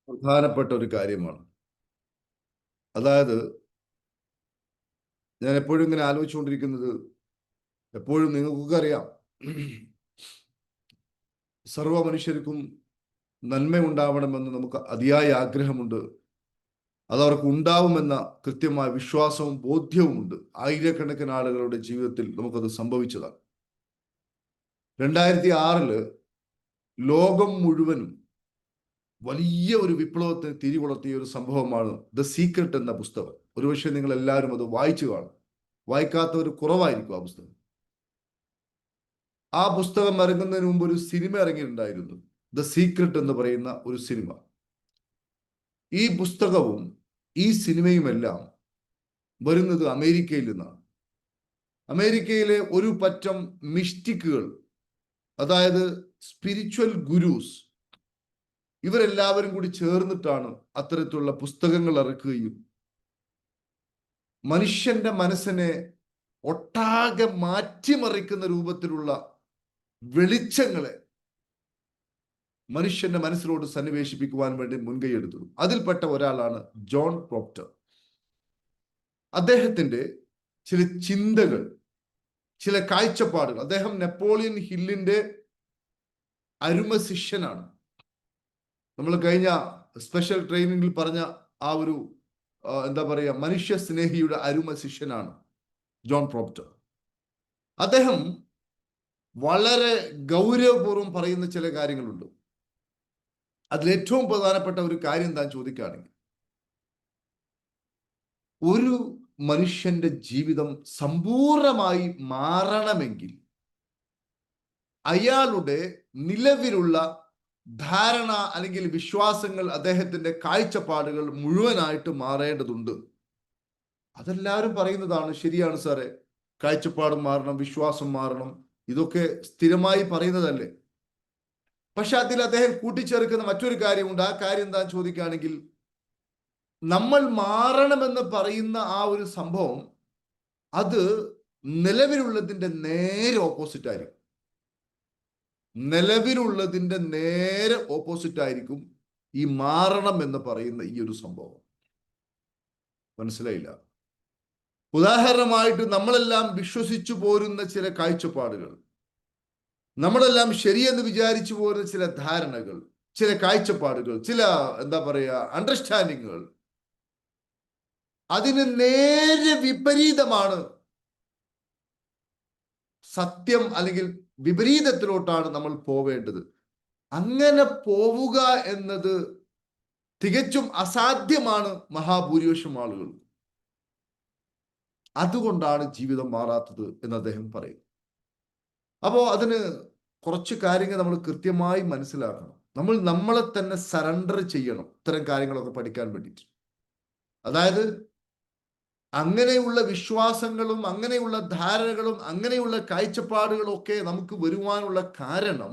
പ്രധാനപ്പെട്ട ഒരു കാര്യമാണ്. അതായത് ഞാൻ എപ്പോഴും ഇങ്ങനെ ആലോചിച്ചുകൊണ്ടിരിക്കുന്നത്, എപ്പോഴും നിങ്ങൾക്കൊക്കെ അറിയാം, സർവ്വ മനുഷ്യർക്കും നന്മയുണ്ടാവണമെന്ന് നമുക്ക് അതിയായ ആഗ്രഹമുണ്ട്. അതവർക്ക് ഉണ്ടാവുമെന്ന കൃത്യമായ വിശ്വാസവും ബോധ്യവുമുണ്ട്. ആയിരക്കണക്കിന് ആളുകളുടെ ജീവിതത്തിൽ നമുക്കത് സംഭവിച്ചതാണ്. 2006 ലോകം മുഴുവനും വലിയ ഒരു വിപ്ലവത്തിന് തിരികൊളുത്തിയ ഒരു സംഭവമാണ് ദ സീക്രട്ട് എന്ന പുസ്തകം. ഒരുപക്ഷെ നിങ്ങൾ എല്ലാവരും അത് വായിച്ചു കാണും. വായിക്കാത്തവർ കുറവായിരിക്കും ആ പുസ്തകം. ആ പുസ്തകം ഇറങ്ങുന്നതിന് മുമ്പ് ഒരു സിനിമ ഇറങ്ങിയിട്ടുണ്ടായിരുന്നു, ദ സീക്രട്ട് എന്ന് പറയുന്ന ഒരു സിനിമ. ഈ പുസ്തകവും ഈ സിനിമയുമെല്ലാം വരുന്നത് അമേരിക്കയിൽ നിന്നാണ്. അമേരിക്കയിലെ ഒരു പറ്റം മിസ്റ്റിക്കുകൾ, അതായത് സ്പിരിച്വൽ ഗുരുസ്, ഇവരെല്ലാവരും കൂടി ചേർന്നിട്ടാണ് അത്തരത്തിലുള്ള പുസ്തകങ്ങൾ ഇറക്കുകയും മനുഷ്യന്റെ മനസ്സിനെ ഒട്ടാകെ മാറ്റിമറിക്കുന്ന രൂപത്തിലുള്ള വെളിച്ചങ്ങളെ മനുഷ്യന്റെ മനസ്സിലോട് സന്നിവേശിപ്പിക്കുവാൻ വേണ്ടി മുൻകൈയെടുത്തു. അതിൽപ്പെട്ട ഒരാളാണ് ജോൺ പ്രോക്ടർ. അദ്ദേഹത്തിന്റെ ചില ചിന്തകൾ, ചില കാഴ്ചപ്പാടുകൾ. അദ്ദേഹം നെപ്പോളിയൻ ഹില്ലിന്റെ അരുമ ശിഷ്യനാണ്. നമ്മൾ കഴിഞ്ഞ സ്പെഷ്യൽ ട്രെയിനിങ്ങിൽ പറഞ്ഞ ആ ഒരു എന്താ പറയുക, മനുഷ്യ സ്നേഹിയുടെ അരുമ ശിഷ്യനാണ് ജോൺ പ്രോക്ടർ. അദ്ദേഹം വളരെ ഗൗരവപൂർവ്വം പറയുന്ന ചില കാര്യങ്ങളുണ്ട്. അതിലേറ്റവും പ്രധാനപ്പെട്ട ഒരു കാര്യം എന്താ ചോദിക്കുകയാണെങ്കിൽ, ഒരു മനുഷ്യന്റെ ജീവിതം സമ്പൂർണമായി മാറണമെങ്കിൽ അയാളുടെ നിലവിലുള്ള ധാരണ അല്ലെങ്കിൽ വിശ്വാസങ്ങൾ, അദ്ദേഹത്തിന്റെ കാഴ്ചപ്പാടുകൾ മുഴുവനായിട്ട് മാറേണ്ടതുണ്ട്. അതെല്ലാവരും പറയുന്നതാണ്. ശരിയാണ് സാറേ, കാഴ്ചപ്പാടും മാറണം, വിശ്വാസം മാറണം, ഇതൊക്കെ സ്ഥിരമായി പറയുന്നതല്ലേ. പക്ഷെ അതിൽ അദ്ദേഹം കൂട്ടിച്ചേർക്കുന്ന മറ്റൊരു കാര്യമുണ്ട്. ആ കാര്യം എന്താ ചോദിക്കുകയാണെങ്കിൽ, നമ്മൾ മാറണമെന്ന് പറയുന്ന ആ ഒരു സംഭവം അത് നിലവിലുള്ളതിന്റെ നേരെ ഓപ്പോസിറ്റ് ആയിരിക്കും. നിലവിലുള്ളതിന്റെ നേരെ ഓപ്പോസിറ്റ് ആയിരിക്കും ഈ മാറണം എന്ന് പറയുന്ന ഈ ഒരു സംഭവം. മനസ്സിലായില്ല? ഉദാഹരണമായിട്ട് നമ്മളെല്ലാം വിശ്വസിച്ചു പോരുന്ന ചില കാഴ്ചപ്പാടുകൾ, നമ്മളെല്ലാം ശരിയെന്ന് വിചാരിച്ചു പോരുന്ന ചില ധാരണകൾ, ചില കാഴ്ചപ്പാടുകൾ, ചില എന്താ പറയുക അണ്ടർസ്റ്റാൻഡിങ്ങുകൾ, അതിന് നേരെ വിപരീതമാണ് സത്യം, അല്ലെങ്കിൽ വിപരീതത്തിലോട്ടാണ് നമ്മൾ പോവേണ്ടത്. അങ്ങനെ പോവുക എന്നത് തികച്ചും അസാധ്യമാണ് മഹാഭൂരിപക്ഷം ആളുകൾ. അതുകൊണ്ടാണ് ജീവിതം മാറാത്തത് എന്ന് അദ്ദേഹം പറയും. അപ്പോൾ അതിന് കുറച്ച് കാര്യങ്ങൾ നമ്മൾ കൃത്യമായി മനസ്സിലാക്കണം. നമ്മൾ നമ്മളെ തന്നെ സറണ്ടർ ചെയ്യണം ഇത്തരം കാര്യങ്ങളൊക്കെ പഠിക്കാൻ വേണ്ടിയിട്ട്. അതായത് അങ്ങനെയുള്ള വിശ്വാസങ്ങളും അങ്ങനെയുള്ള ധാരണകളും അങ്ങനെയുള്ള കാഴ്ചപ്പാടുകളും ഒക്കെ നമുക്ക് വരുവാനുള്ള കാരണം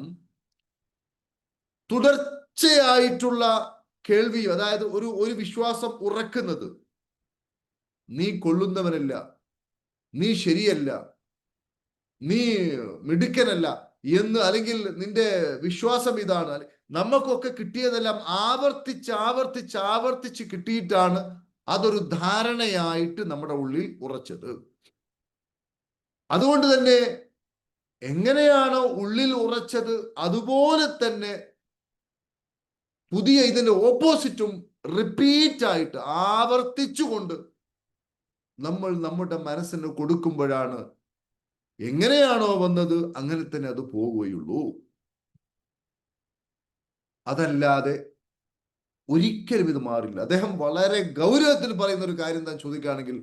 തുടർച്ചയായിട്ടുള്ള കേൾവി. അതായത് ഒരു വിശ്വാസം ഉറക്കുന്നത്, നീ കൊള്ളുന്നവനല്ല, നീ ശരിയല്ല, നീ മിടുക്കനല്ല എന്ന്, അല്ലെങ്കിൽ നിന്റെ വിശ്വാസം ഇതാണ്. നമുക്കൊക്കെ കിട്ടിയതെല്ലാം ആവർത്തിച്ച് ആവർത്തിച്ച് ആവർത്തിച്ച് കിട്ടിയിട്ടാണ് അതൊരു ധാരണയായിട്ട് നമ്മുടെ ഉള്ളിൽ ഉറച്ചത്. അതുകൊണ്ട് തന്നെ എങ്ങനെയാണോ ഉള്ളിൽ ഉറച്ചത്, അതുപോലെ തന്നെ പുതിയ ഇതിന്റെ ഓപ്പോസിറ്റും റിപ്പീറ്റ് ആയിട്ട് ആവർത്തിച്ചുകൊണ്ട് നമ്മൾ നമ്മുടെ മനസ്സിന് കൊടുക്കുമ്പോഴാണ് എങ്ങനെയാണോ വന്നത് അങ്ങനെ തന്നെ അത് പോവുകയുള്ളൂ. അതല്ലാതെ ഒരിക്കലും ഇത് മാറില്ല. അദ്ദേഹം വളരെ ഗൗരവത്തിൽ പറയുന്ന ഒരു കാര്യം എന്താ ചോദിക്കുകയാണെങ്കിൽ,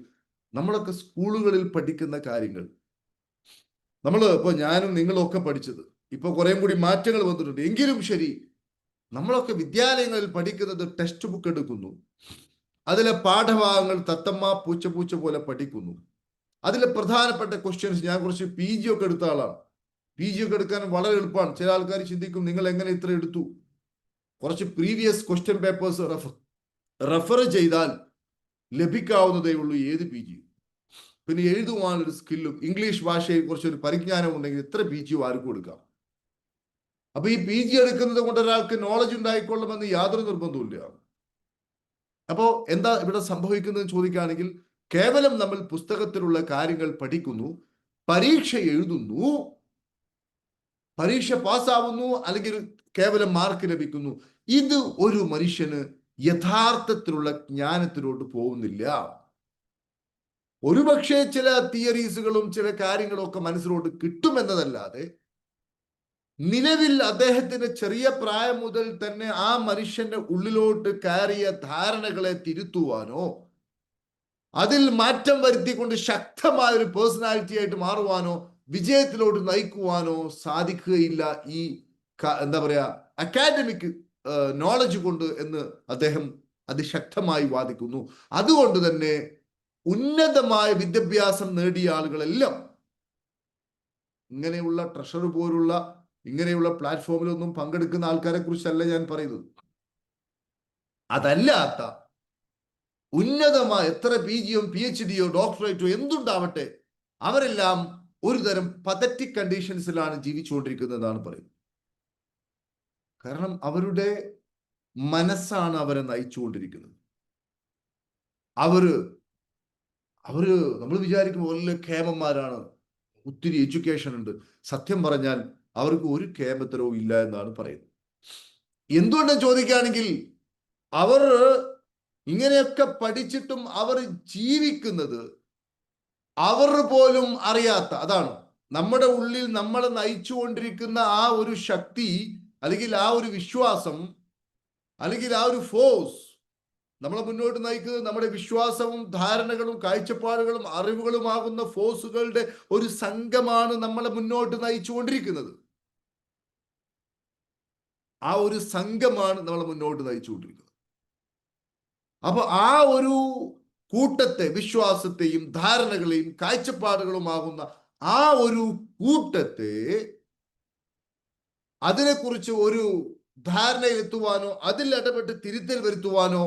നമ്മളൊക്കെ സ്കൂളുകളിൽ പഠിക്കുന്ന കാര്യങ്ങൾ, ഇപ്പൊ ഞാനും നിങ്ങളും ഒക്കെ പഠിച്ചത്, ഇപ്പൊ കുറേം കൂടി മാറ്റങ്ങൾ വന്നിട്ടുണ്ട്. എങ്കിലും ശരി, നമ്മളൊക്കെ വിദ്യാലയങ്ങളിൽ പഠിക്കുന്നത് ടെക്സ്റ്റ് ബുക്ക് എടുക്കുന്നു, അതിലെ പാഠഭാഗങ്ങൾ തത്തമ്മ പൂച്ച പോലെ പഠിക്കുന്നു. അതിലെ പ്രധാനപ്പെട്ട ക്വസ്റ്റ്യൻസ്, ഞാൻ കുറച്ച് PG ഒക്കെ എടുത്ത ആളാണ്. PG ഒക്കെ എടുക്കാൻ വളരെ എളുപ്പമാണ്. ചില ആൾക്കാർ ചിന്തിക്കും, നിങ്ങൾ എങ്ങനെ ഇത്ര എടുത്തു? കുറച്ച് പ്രീവിയസ് ക്വസ്റ്റ്യൻ പേപ്പേഴ്സ് റെഫർ ചെയ്താൽ ലഭിക്കാവുന്നതേ ഉള്ളൂ ഏത് PG. പിന്നെ എഴുതുവാനൊരു സ്കില്ലും ഇംഗ്ലീഷ് ഭാഷയിൽ കുറച്ചൊരു പരിജ്ഞാനം ഉണ്ടെങ്കിൽ എത്ര PG ആർക്കും കൊടുക്കാം. അപ്പൊ ഈ PG എടുക്കുന്നത് കൊണ്ട് ഒരാൾക്ക് നോളജ് ഉണ്ടായിക്കൊള്ളുമെന്ന് യാതൊരു നിർബന്ധവുമില്ല. അപ്പോ എന്താ ഇവിടെ സംഭവിക്കുന്നത് ചോദിക്കുകയാണെങ്കിൽ, കേവലം നമ്മൾ പുസ്തകത്തിലുള്ള കാര്യങ്ങൾ പഠിക്കുന്നു, പരീക്ഷ എഴുതുന്നു, പരീക്ഷ പാസ്സാവുന്നു, അല്ലെങ്കിൽ കേവലം മാർക്ക് ലഭിക്കുന്നു. ഇത് ഒരു മനുഷ്യന് യഥാർത്ഥത്തിലുള്ള ജ്ഞാനത്തിലോട്ട് പോകുന്നില്ല. ഒരുപക്ഷെ ചില തിയറീസുകളും ചില കാര്യങ്ങളും ഒക്കെ മനസ്സിലോട്ട് കിട്ടുമെന്നതല്ലാതെ, നിലവിൽ അദ്ദേഹത്തിന്റെ ചെറിയ പ്രായം മുതൽ തന്നെ ആ മനുഷ്യന്റെ ഉള്ളിലോട്ട് കയറിയ ധാരണകളെ തിരുത്തുവാനോ അതിൽ മാറ്റം വരുത്തിക്കൊണ്ട് ശക്തമായ ഒരു പേഴ്സണാലിറ്റി ആയിട്ട് മാറുവാനോ വിജയത്തിലോട്ട് നയിക്കുവാനോ സാധിക്കുകയില്ല ഈ എന്താ പറയാ അക്കാഡമിക് നോളജ് കൊണ്ട് എന്ന് അദ്ദേഹം അതിശക്തമായി വാദിക്കുന്നു. അതുകൊണ്ട് തന്നെ ഉന്നതമായ വിദ്യാഭ്യാസം നേടിയ ആളുകളെല്ലാം ഇങ്ങനെയുള്ള ട്രഷർ പോലുള്ള ഇങ്ങനെയുള്ള പ്ലാറ്റ്ഫോമിലൊന്നും പങ്കെടുക്കുന്ന ആൾക്കാരെ കുറിച്ചല്ല ഞാൻ പറയുന്നത്. അതല്ലാത്ത ഉന്നതമായ എത്ര PGയോ PhDയോ ഡോക്ടറേറ്റോ എന്തുണ്ടാവട്ടെ, അവരെല്ലാം ഒരു തരം പതറ്റിക് കണ്ടീഷൻസിലാണ് ജീവിച്ചുകൊണ്ടിരിക്കുന്നതെന്നാണ് പറയുന്നത്. കാരണം അവരുടെ മനസ്സാണ് അവരെ നയിച്ചുകൊണ്ടിരിക്കുന്നത്. അവര് നമ്മൾ വിചാരിക്കും വലിയ കേമന്മാരാണ്, ഒത്തിരി എഡ്യൂക്കേഷൻ ഉണ്ട്. സത്യം പറഞ്ഞാൽ അവർക്ക് ഒരു കേമത്തരവും ഇല്ല എന്നാണ് പറയുന്നത്. എന്തുകൊണ്ടെന്ന് ചോദിക്കുകയാണെങ്കിൽ, അവർ ഇങ്ങനെയൊക്കെ പഠിച്ചിട്ടും അവർ ജീവിക്കുന്നത് അവർ പോലും അറിയാത്ത, അതാണ് നമ്മുടെ ഉള്ളിൽ നമ്മളെ നയിച്ചുകൊണ്ടിരിക്കുന്ന ആ ഒരു ശക്തി, അല്ലെങ്കിൽ ആ ഒരു വിശ്വാസം, അല്ലെങ്കിൽ ആ ഒരു ഫോഴ്സ് നമ്മളെ മുന്നോട്ട് നയിക്കുന്നത് നമ്മുടെ വിശ്വാസവും ധാരണകളും കാഴ്ചപ്പാടുകളും അറിവുകളുമാകുന്ന ഫോഴ്സുകളുടെ ഒരു സംഘമാണ് നമ്മളെ മുന്നോട്ട് നയിച്ചുകൊണ്ടിരിക്കുന്നത്. ആ ഒരു സംഘമാണ് നമ്മളെ മുന്നോട്ട് നയിച്ചുകൊണ്ടിരിക്കുന്നത്. അപ്പൊ ആ ഒരു കൂട്ടത്തെ, വിശ്വാസത്തെയും ധാരണകളെയും കാഴ്ചപ്പാടുകളുമാകുന്ന ആ ഒരു കൂട്ടത്തെ, അതിനെക്കുറിച്ച് ഒരു ധാരണയിലെത്തുവാനോ അതിൽ ഇടപെട്ട് തിരുത്തൽ വരുത്തുവാനോ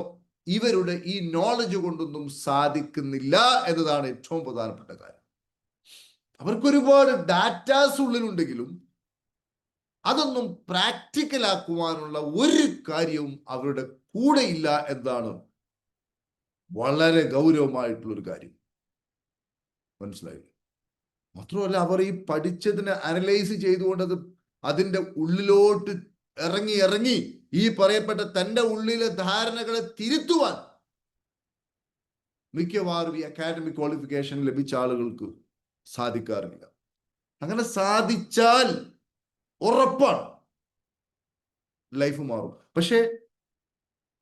ഇവരുടെ ഈ നോളജ് കൊണ്ടൊന്നും സാധിക്കുന്നില്ല എന്നതാണ് ഏറ്റവും പ്രധാനപ്പെട്ട കാര്യം. അവർക്ക് ഒരുപാട് ഡാറ്റാസ് ഉള്ളിലുണ്ടെങ്കിലും അതൊന്നും പ്രാക്ടിക്കലാക്കുവാനുള്ള ഒരു കാര്യവും അവരുടെ കൂടെ ഇല്ല എന്നതാണ് വളരെ ഗൗരവമായിട്ടുള്ള ഒരു കാര്യം. മനസ്സിലായി? മാത്രമല്ല, അവർ ഈ പഠിച്ചതിനെ അനലൈസ് ചെയ്തുകൊണ്ട് അതിന്റെ ഉള്ളിലോട്ട് ഇറങ്ങി ഈ പറയപ്പെട്ട തന്റെ ഉള്ളിലെ ധാരണകളെ തിരുത്തുവാൻ മിക്കവാറും ഈ അക്കാഡമിക് ക്വാളിഫിക്കേഷൻ ലഭിച്ച ആളുകൾക്ക് സാധിക്കാറില്ല. അങ്ങനെ സാധിച്ചാൽ ഉറപ്പാണ് ലൈഫ് മാറും. പക്ഷെ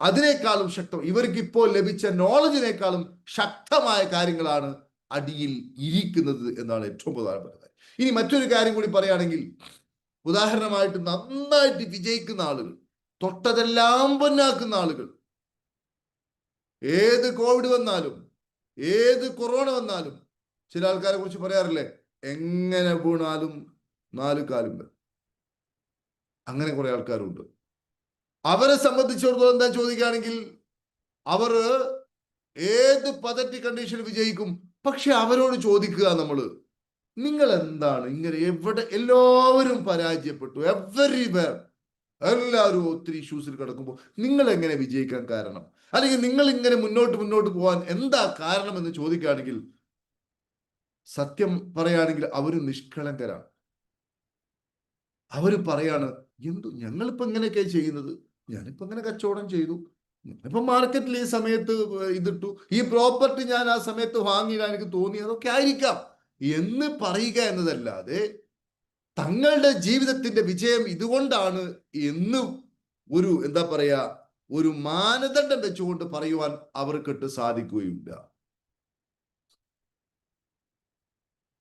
അതിനേക്കാളും ഇവർക്ക് ഇപ്പോൾ ലഭിച്ച നോളജിനേക്കാളും ശക്തമായ കാര്യങ്ങളാണ് അടിയിൽ ഇരിക്കുന്നത് എന്നാണ് ഏറ്റവും പ്രധാനപ്പെട്ട കാര്യം. ഇനി മറ്റൊരു കാര്യം കൂടി പറയുകയാണെങ്കിൽ, ഉദാഹരണമായിട്ട് നന്നായിട്ട് വിജയിക്കുന്ന ആളുകൾ, തൊട്ടതെല്ലാം പൊന്നാക്കുന്ന ആളുകൾ, ഏത് കോവിഡ് വന്നാലും ഏത് കൊറോണ വന്നാലും ചില ആൾക്കാരെ കുറിച്ച് പറയാറില്ലേ, എങ്ങനെ വീണാലും 4 കാലും. അങ്ങനെ കുറെ ആൾക്കാരുണ്ട്. അവരെ സംബന്ധിച്ചിടത്തോളം എന്താ ചോദിക്കുകയാണെങ്കിൽ, അവർ ഏത് പതറ്റിക് കണ്ടീഷൻ വിജയിക്കും. പക്ഷെ അവരോട് ചോദിക്കുക നമ്മള്, നിങ്ങൾ എന്താണ് ഇങ്ങനെ, എവിടെ എല്ലാവരും പരാജയപ്പെട്ടു, എവരിവെയർ എല്ലാവരും ഒത്തിരി ഇഷ്യൂസിൽ കിടക്കുമ്പോൾ നിങ്ങൾ എങ്ങനെ വിജയിക്കാൻ കാരണം, അല്ലെങ്കിൽ നിങ്ങൾ ഇങ്ങനെ മുന്നോട്ട് പോകാൻ എന്താ കാരണം എന്ന് ചോദിക്കുകയാണെങ്കിൽ, സത്യം പറയുകയാണെങ്കിൽ അവർ നിഷ്കളങ്കരാണ്. അവർ പറയാണ്, ഞങ്ങളിപ്പോ ഇങ്ങനെയൊക്കെ ചെയ്യുന്നത്, ഞാനിപ്പോ ഇങ്ങനെ കച്ചവടം ചെയ്തു, ഇപ്പൊ മാർക്കറ്റിൽ ഈ സമയത്ത് ഇതിട്ടു, ഈ പ്രോപ്പർട്ടി ഞാൻ ആ സമയത്ത് വാങ്ങിയിടാൻ എനിക്ക് തോന്നി, അതൊക്കെ ആയിരിക്കാം എന്ന് പറയുക എന്നതല്ലാതെ തങ്ങളുടെ ജീവിതത്തിന്റെ വിജയം ഇതുകൊണ്ടാണ് എന്ന് ഒരു എന്താ പറയാ ഒരു മാനദണ്ഡം വെച്ചുകൊണ്ട് പറയുവാൻ അവർക്കിട്ട് സാധിക്കുകയില്ല.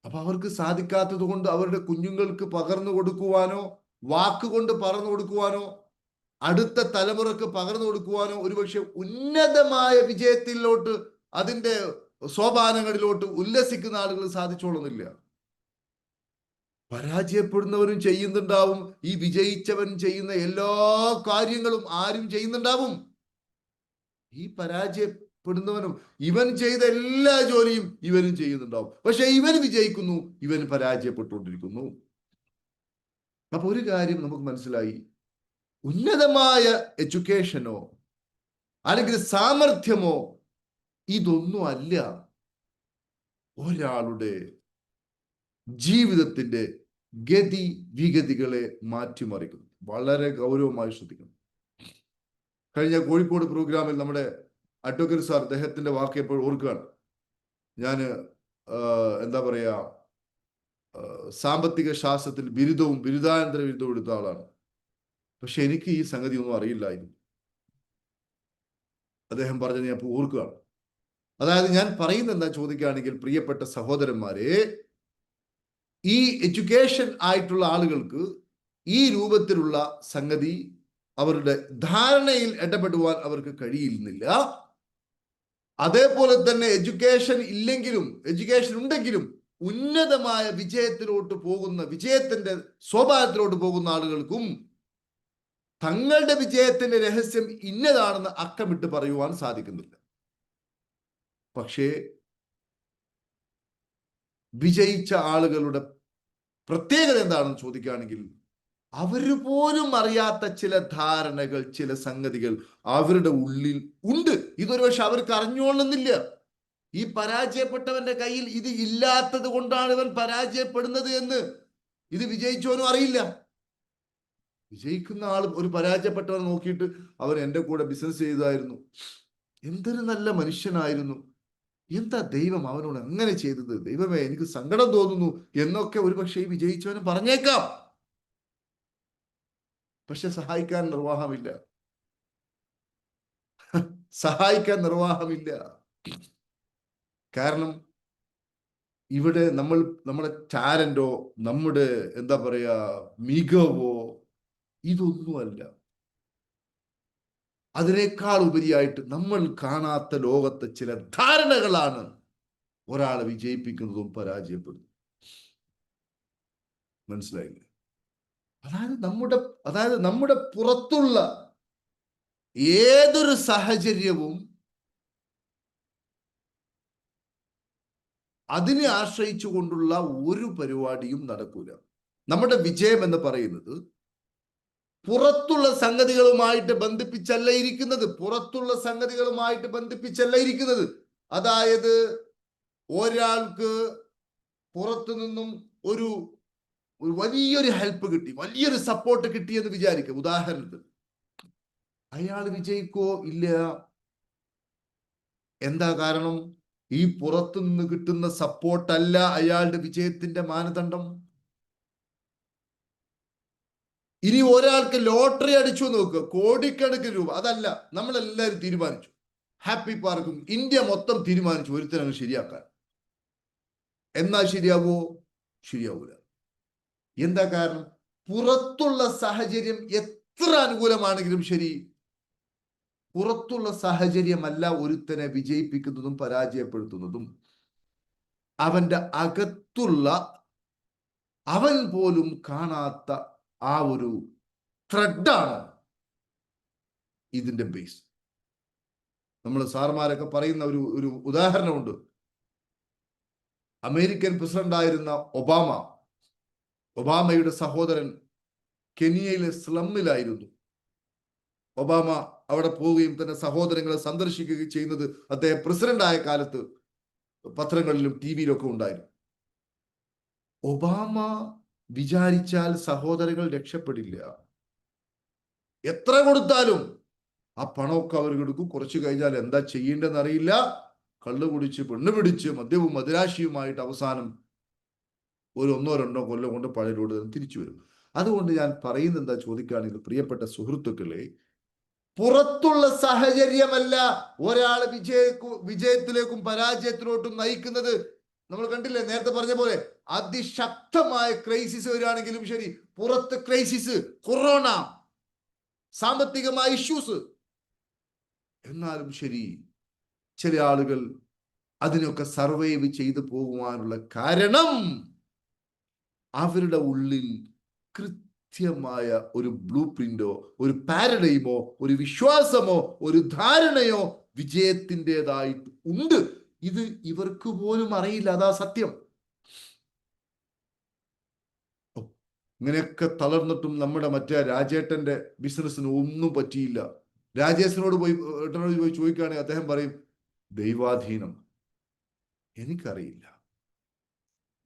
അപ്പൊ അവർക്ക് സാധിക്കാത്തത് കൊണ്ട് അവരുടെ കുഞ്ഞുങ്ങൾക്ക് പകർന്നു കൊടുക്കുവാനോ, വാക്കുകൊണ്ട് പറഞ്ഞു കൊടുക്കുവാനോ, അടുത്ത തലമുറക്ക് പകർന്നു കൊടുക്കുവാനോ ഒരുപക്ഷെ ഉന്നതമായ വിജയത്തിലോട്ട് അതിന്റെ സോപാനങ്ങളിലോട്ട് ഉല്ലസിക്കുന്ന ആളുകൾ സാധിച്ചോളുന്നില്ല. പരാജയപ്പെടുന്നവരും ചെയ്യുന്നുണ്ടാവും, ഈ വിജയിച്ചവൻ ചെയ്യുന്ന എല്ലാ കാര്യങ്ങളും ആരും ചെയ്യുന്നുണ്ടാവും. ഈ പരാജയപ്പെടുന്നവനും ഇവൻ ചെയ്ത എല്ലാ ജോലിയും ഇവനും ചെയ്യുന്നുണ്ടാവും. പക്ഷെ ഇവൻ വിജയിക്കുന്നു, ഇവൻ പരാജയപ്പെട്ടുകൊണ്ടിരിക്കുന്നു. അപ്പൊ ഒരു കാര്യം നമുക്ക് മനസ്സിലായി, ഉന്നതമായ എഡ്യൂക്കേഷനോ അല്ലെങ്കിൽ സാമർഥ്യമോ ഇതൊന്നും അല്ല ഒരാളുടെ ജീവിതത്തിന്റെ ഗതി വിഗതികളെ മാറ്റിമറിക്കുന്നു. വളരെ ഗൗരവമായി ശ്രദ്ധിക്കണം. കഴിഞ്ഞ കോഴിക്കോട് പ്രോഗ്രാമിൽ നമ്മുടെ അഡ്വക്കേറ്റ് സാർ അദ്ദേഹത്തിന്റെ വാക്ക് എപ്പോൾ ഓർക്കുകയാണ്. ഞാൻ എന്താ പറയാ, സാമ്പത്തിക ശാസ്ത്രത്തിൽ ബിരുദവും ബിരുദാനന്തര ബിരുദവും എടുത്ത ആളാണ്. പക്ഷെ എനിക്ക് ഈ സംഗതി ഒന്നും അറിയില്ലായിരുന്നു. അദ്ദേഹം പറഞ്ഞത് ഞാൻ ഓർക്കുകയാണ്. അതായത് ഞാൻ പറയുന്നത് എന്താ ചോദിക്കുകയാണെങ്കിൽ, പ്രിയപ്പെട്ട സഹോദരന്മാരെ, ഈ എഡ്യൂക്കേഷൻ ആയിട്ടുള്ള ആളുകൾക്ക് ഈ രൂപത്തിലുള്ള സംഗതി അവരുടെ ധാരണയിൽ ഇടപെടുവാൻ അവർക്ക് കഴിയുന്നില്ല. അതേപോലെ തന്നെ എഡ്യൂക്കേഷൻ ഇല്ലെങ്കിലും എഡ്യൂക്കേഷൻ ഉണ്ടെങ്കിലും ഉന്നതമായ വിജയത്തിലോട്ട് പോകുന്ന, വിജയത്തിന്റെ സ്വഭാവത്തിലോട്ട് പോകുന്ന ആളുകൾക്കും തങ്ങളുടെ വിജയത്തിന്റെ രഹസ്യം ഇന്നതാണെന്ന് അക്കമിട്ട് പറയുവാൻ സാധിക്കുന്നില്ല. പക്ഷേ വിജയിച്ച ആളുകളുടെ പ്രത്യേകത എന്താണെന്ന് ചോദിക്കുകയാണെങ്കിൽ, അവര് പോലും അറിയാത്ത ചില ധാരണകൾ, ചില സംഗതികൾ അവരുടെ ഉള്ളിൽ ഉണ്ട്. ഇതൊരു പക്ഷെ അവർക്ക് അറിഞ്ഞോളുന്നില്ല. ഈ പരാജയപ്പെട്ടവന്റെ കയ്യിൽ ഇത് ഇല്ലാത്തത് കൊണ്ടാണ് ഇവൻ പരാജയപ്പെടുന്നത് എന്ന് ഇത് വിജയിച്ചവനും അറിയില്ല. വിജയിക്കുന്ന ആൾ ഒരു പരാജയപ്പെട്ടവൻ നോക്കിയിട്ട് അവൻ എൻ്റെ കൂടെ ബിസിനസ് ചെയ്തായിരുന്നു, എന്തൊരു നല്ല മനുഷ്യനായിരുന്നു, എന്താ ദൈവം അവനോട് അങ്ങനെ ചെയ്തത്, ദൈവമേ എനിക്ക് സങ്കടം തോന്നുന്നു എന്നൊക്കെ ഒരുപക്ഷെ ഈ വിജയിച്ചവനും പറഞ്ഞേക്കാം. പക്ഷെ സഹായിക്കാൻ നിർവാഹമില്ല. സഹായിക്കാൻ നിർവാഹമില്ല. കാരണം ഇവിടെ നമ്മുടെ ടാലന്റോ നമ്മുടെ എന്താ പറയാ മികവോ ഇതൊന്നുമല്ല. അതിനേക്കാൾ ഉപരിയായിട്ട് നമ്മൾ കാണാത്ത ലോകത്തെ ചില ധാരണകളാണ് ഒരാളെ വിജയിപ്പിക്കുന്നതും പരാജയപ്പെടുന്നതും. മനസ്സിലായില്ലേ? അതായത് നമ്മുടെ പുറത്തുള്ള ഏതൊരു സാഹചര്യവും അതിനെ ആശ്രയിച്ചു കൊണ്ടുള്ള ഒരു പരിപാടിയും നടക്കൂല. നമ്മുടെ വിജയം എന്ന് പറയുന്നത് പുറത്തുള്ള സംഗതികളുമായിട്ട് ബന്ധിപ്പിച്ചല്ല ഇരിക്കുന്നത്. പുറത്തുള്ള സംഗതികളുമായിട്ട് ബന്ധിപ്പിച്ചല്ല ഇരിക്കുന്നത്. അതായത് ഒരാൾക്ക് പുറത്തു നിന്നും ഒരു വലിയൊരു ഹെൽപ്പ് കിട്ടി, വലിയൊരു സപ്പോർട്ട് കിട്ടി എന്ന് വിചാരിക്കുക. ഉദാഹരണത്തിന് അയാൾ വിജയിക്കോ? ഇല്ല. എന്താ കാരണം? ഈ പുറത്തു നിന്ന് കിട്ടുന്ന സപ്പോർട്ടല്ല അയാളുടെ വിജയത്തിന്റെ മാനദണ്ഡം. ഇനി ഒരാൾക്ക് ലോട്ടറി അടിച്ചു നോക്കുക, കോടിക്കണക്കിന് രൂപ, അതല്ല. നമ്മളെല്ലാവരും തീരുമാനിച്ചു, ഹാപ്പി പാർക്കും ഇന്ത്യ മൊത്തം തീരുമാനിച്ചു ഒരുത്തരങ്ങ് ശരിയാക്കാൻ. എന്നാൽ ശരിയാവോ? ശരിയാവൂല. എന്താ കാരണം? പുറത്തുള്ള സാഹചര്യം എത്ര അനുകൂലമാണെങ്കിലും ശരി, പുറത്തുള്ള സാഹചര്യമല്ല ഒരുത്തനെ വിജയിപ്പിക്കുന്നതും പരാജയപ്പെടുത്തുന്നതും. അവന്റെ അകത്തുള്ള അവൻ പോലും കാണാത്ത ആ ഒരു ത്രെഡാണ് ഇതിന്റെ ബേസ്. നമ്മൾ സാർമാരൊക്കെ പറയുന്ന ഒരു ഉദാഹരണമുണ്ട്. അമേരിക്കൻ പ്രസിഡന്റ് ആയിരുന്ന ഒബാമയുടെ സഹോദരൻ കെനിയയിലെ സ്ലമ്മിലായിരുന്നു. ഒബാമ അവിടെ പോവുകയും തന്റെ സഹോദരങ്ങളെ സന്ദർശിക്കുകയും ചെയ്യുന്നത് അദ്ദേഹം പ്രസിഡന്റ് ആയ കാലത്ത് പത്രങ്ങളിലും ടിവിയിലൊക്കെ ഉണ്ടായിരുന്നു. ഒബാമ വിചാരിച്ചാൽ സഹോദരങ്ങൾ രക്ഷപ്പെടില്ല. എത്ര കൊടുത്താലും ആ പണമൊക്കെ അവർ കൊടുക്കും. കുറച്ചു കഴിഞ്ഞാൽ എന്താ ചെയ്യേണ്ടെന്ന് അറിയില്ല. കള്ളു കുടിച്ച്, പെണ്ണ് പിടിച്ച്, മദ്യവും മദിരാശിയുമായിട്ട് അവസാനം ഒരു 1-2 കൊല്ലം കൊണ്ട് പഴയരോട് തിരിച്ചു വരും. അതുകൊണ്ട് ഞാൻ പറയുന്നത് എന്താ ചോദിക്കുകയാണെങ്കിൽ, പ്രിയപ്പെട്ട സുഹൃത്തുക്കളെ, പുറത്തുള്ള സാഹചര്യമല്ല ഒരാളെ വിജയത്തിലേക്കും പരാജയത്തിലോട്ടും നയിക്കുന്നത്. നമ്മൾ കണ്ടില്ലേ, നേരത്തെ പറഞ്ഞ പോലെ അതിശക്തമായ ക്രൈസിസ് വരികയാണെങ്കിലും ശരി, പുറത്ത് ക്രൈസിസ്, കൊറോണ, സാമ്പത്തികമായ ഇഷ്യൂസ്, എന്നാലും ശരി ചില ആളുകൾ അതിനൊക്കെ സർവൈവ് ചെയ്തു പോകുവാനുള്ള കാരണം അവരുടെ ഉള്ളിൽ കൃത്യമായ ഒരു ബ്ലൂ പ്രിന്റോ, ഒരു പാരഡൈമോ, ഒരു വിശ്വാസമോ, ഒരു ധാരണയോ വിജയത്തിൻ്റെതായിട്ട് ഉണ്ട്. ഇത് ഇവർക്ക് പോലും അറിയില്ല. അതാ സത്യം. ഇങ്ങനെയൊക്കെ തളർന്നിട്ടും നമ്മുടെ മറ്റേ രാജേട്ടന്റെ ബിസിനസ്സിന് ഒന്നും പറ്റിയില്ല. രാജേഷിനോട് പോയി ഏട്ടനോട് പോയി ചോദിക്കുകയാണെങ്കിൽ അദ്ദേഹം പറയും ദൈവാധീനം, എനിക്കറിയില്ല.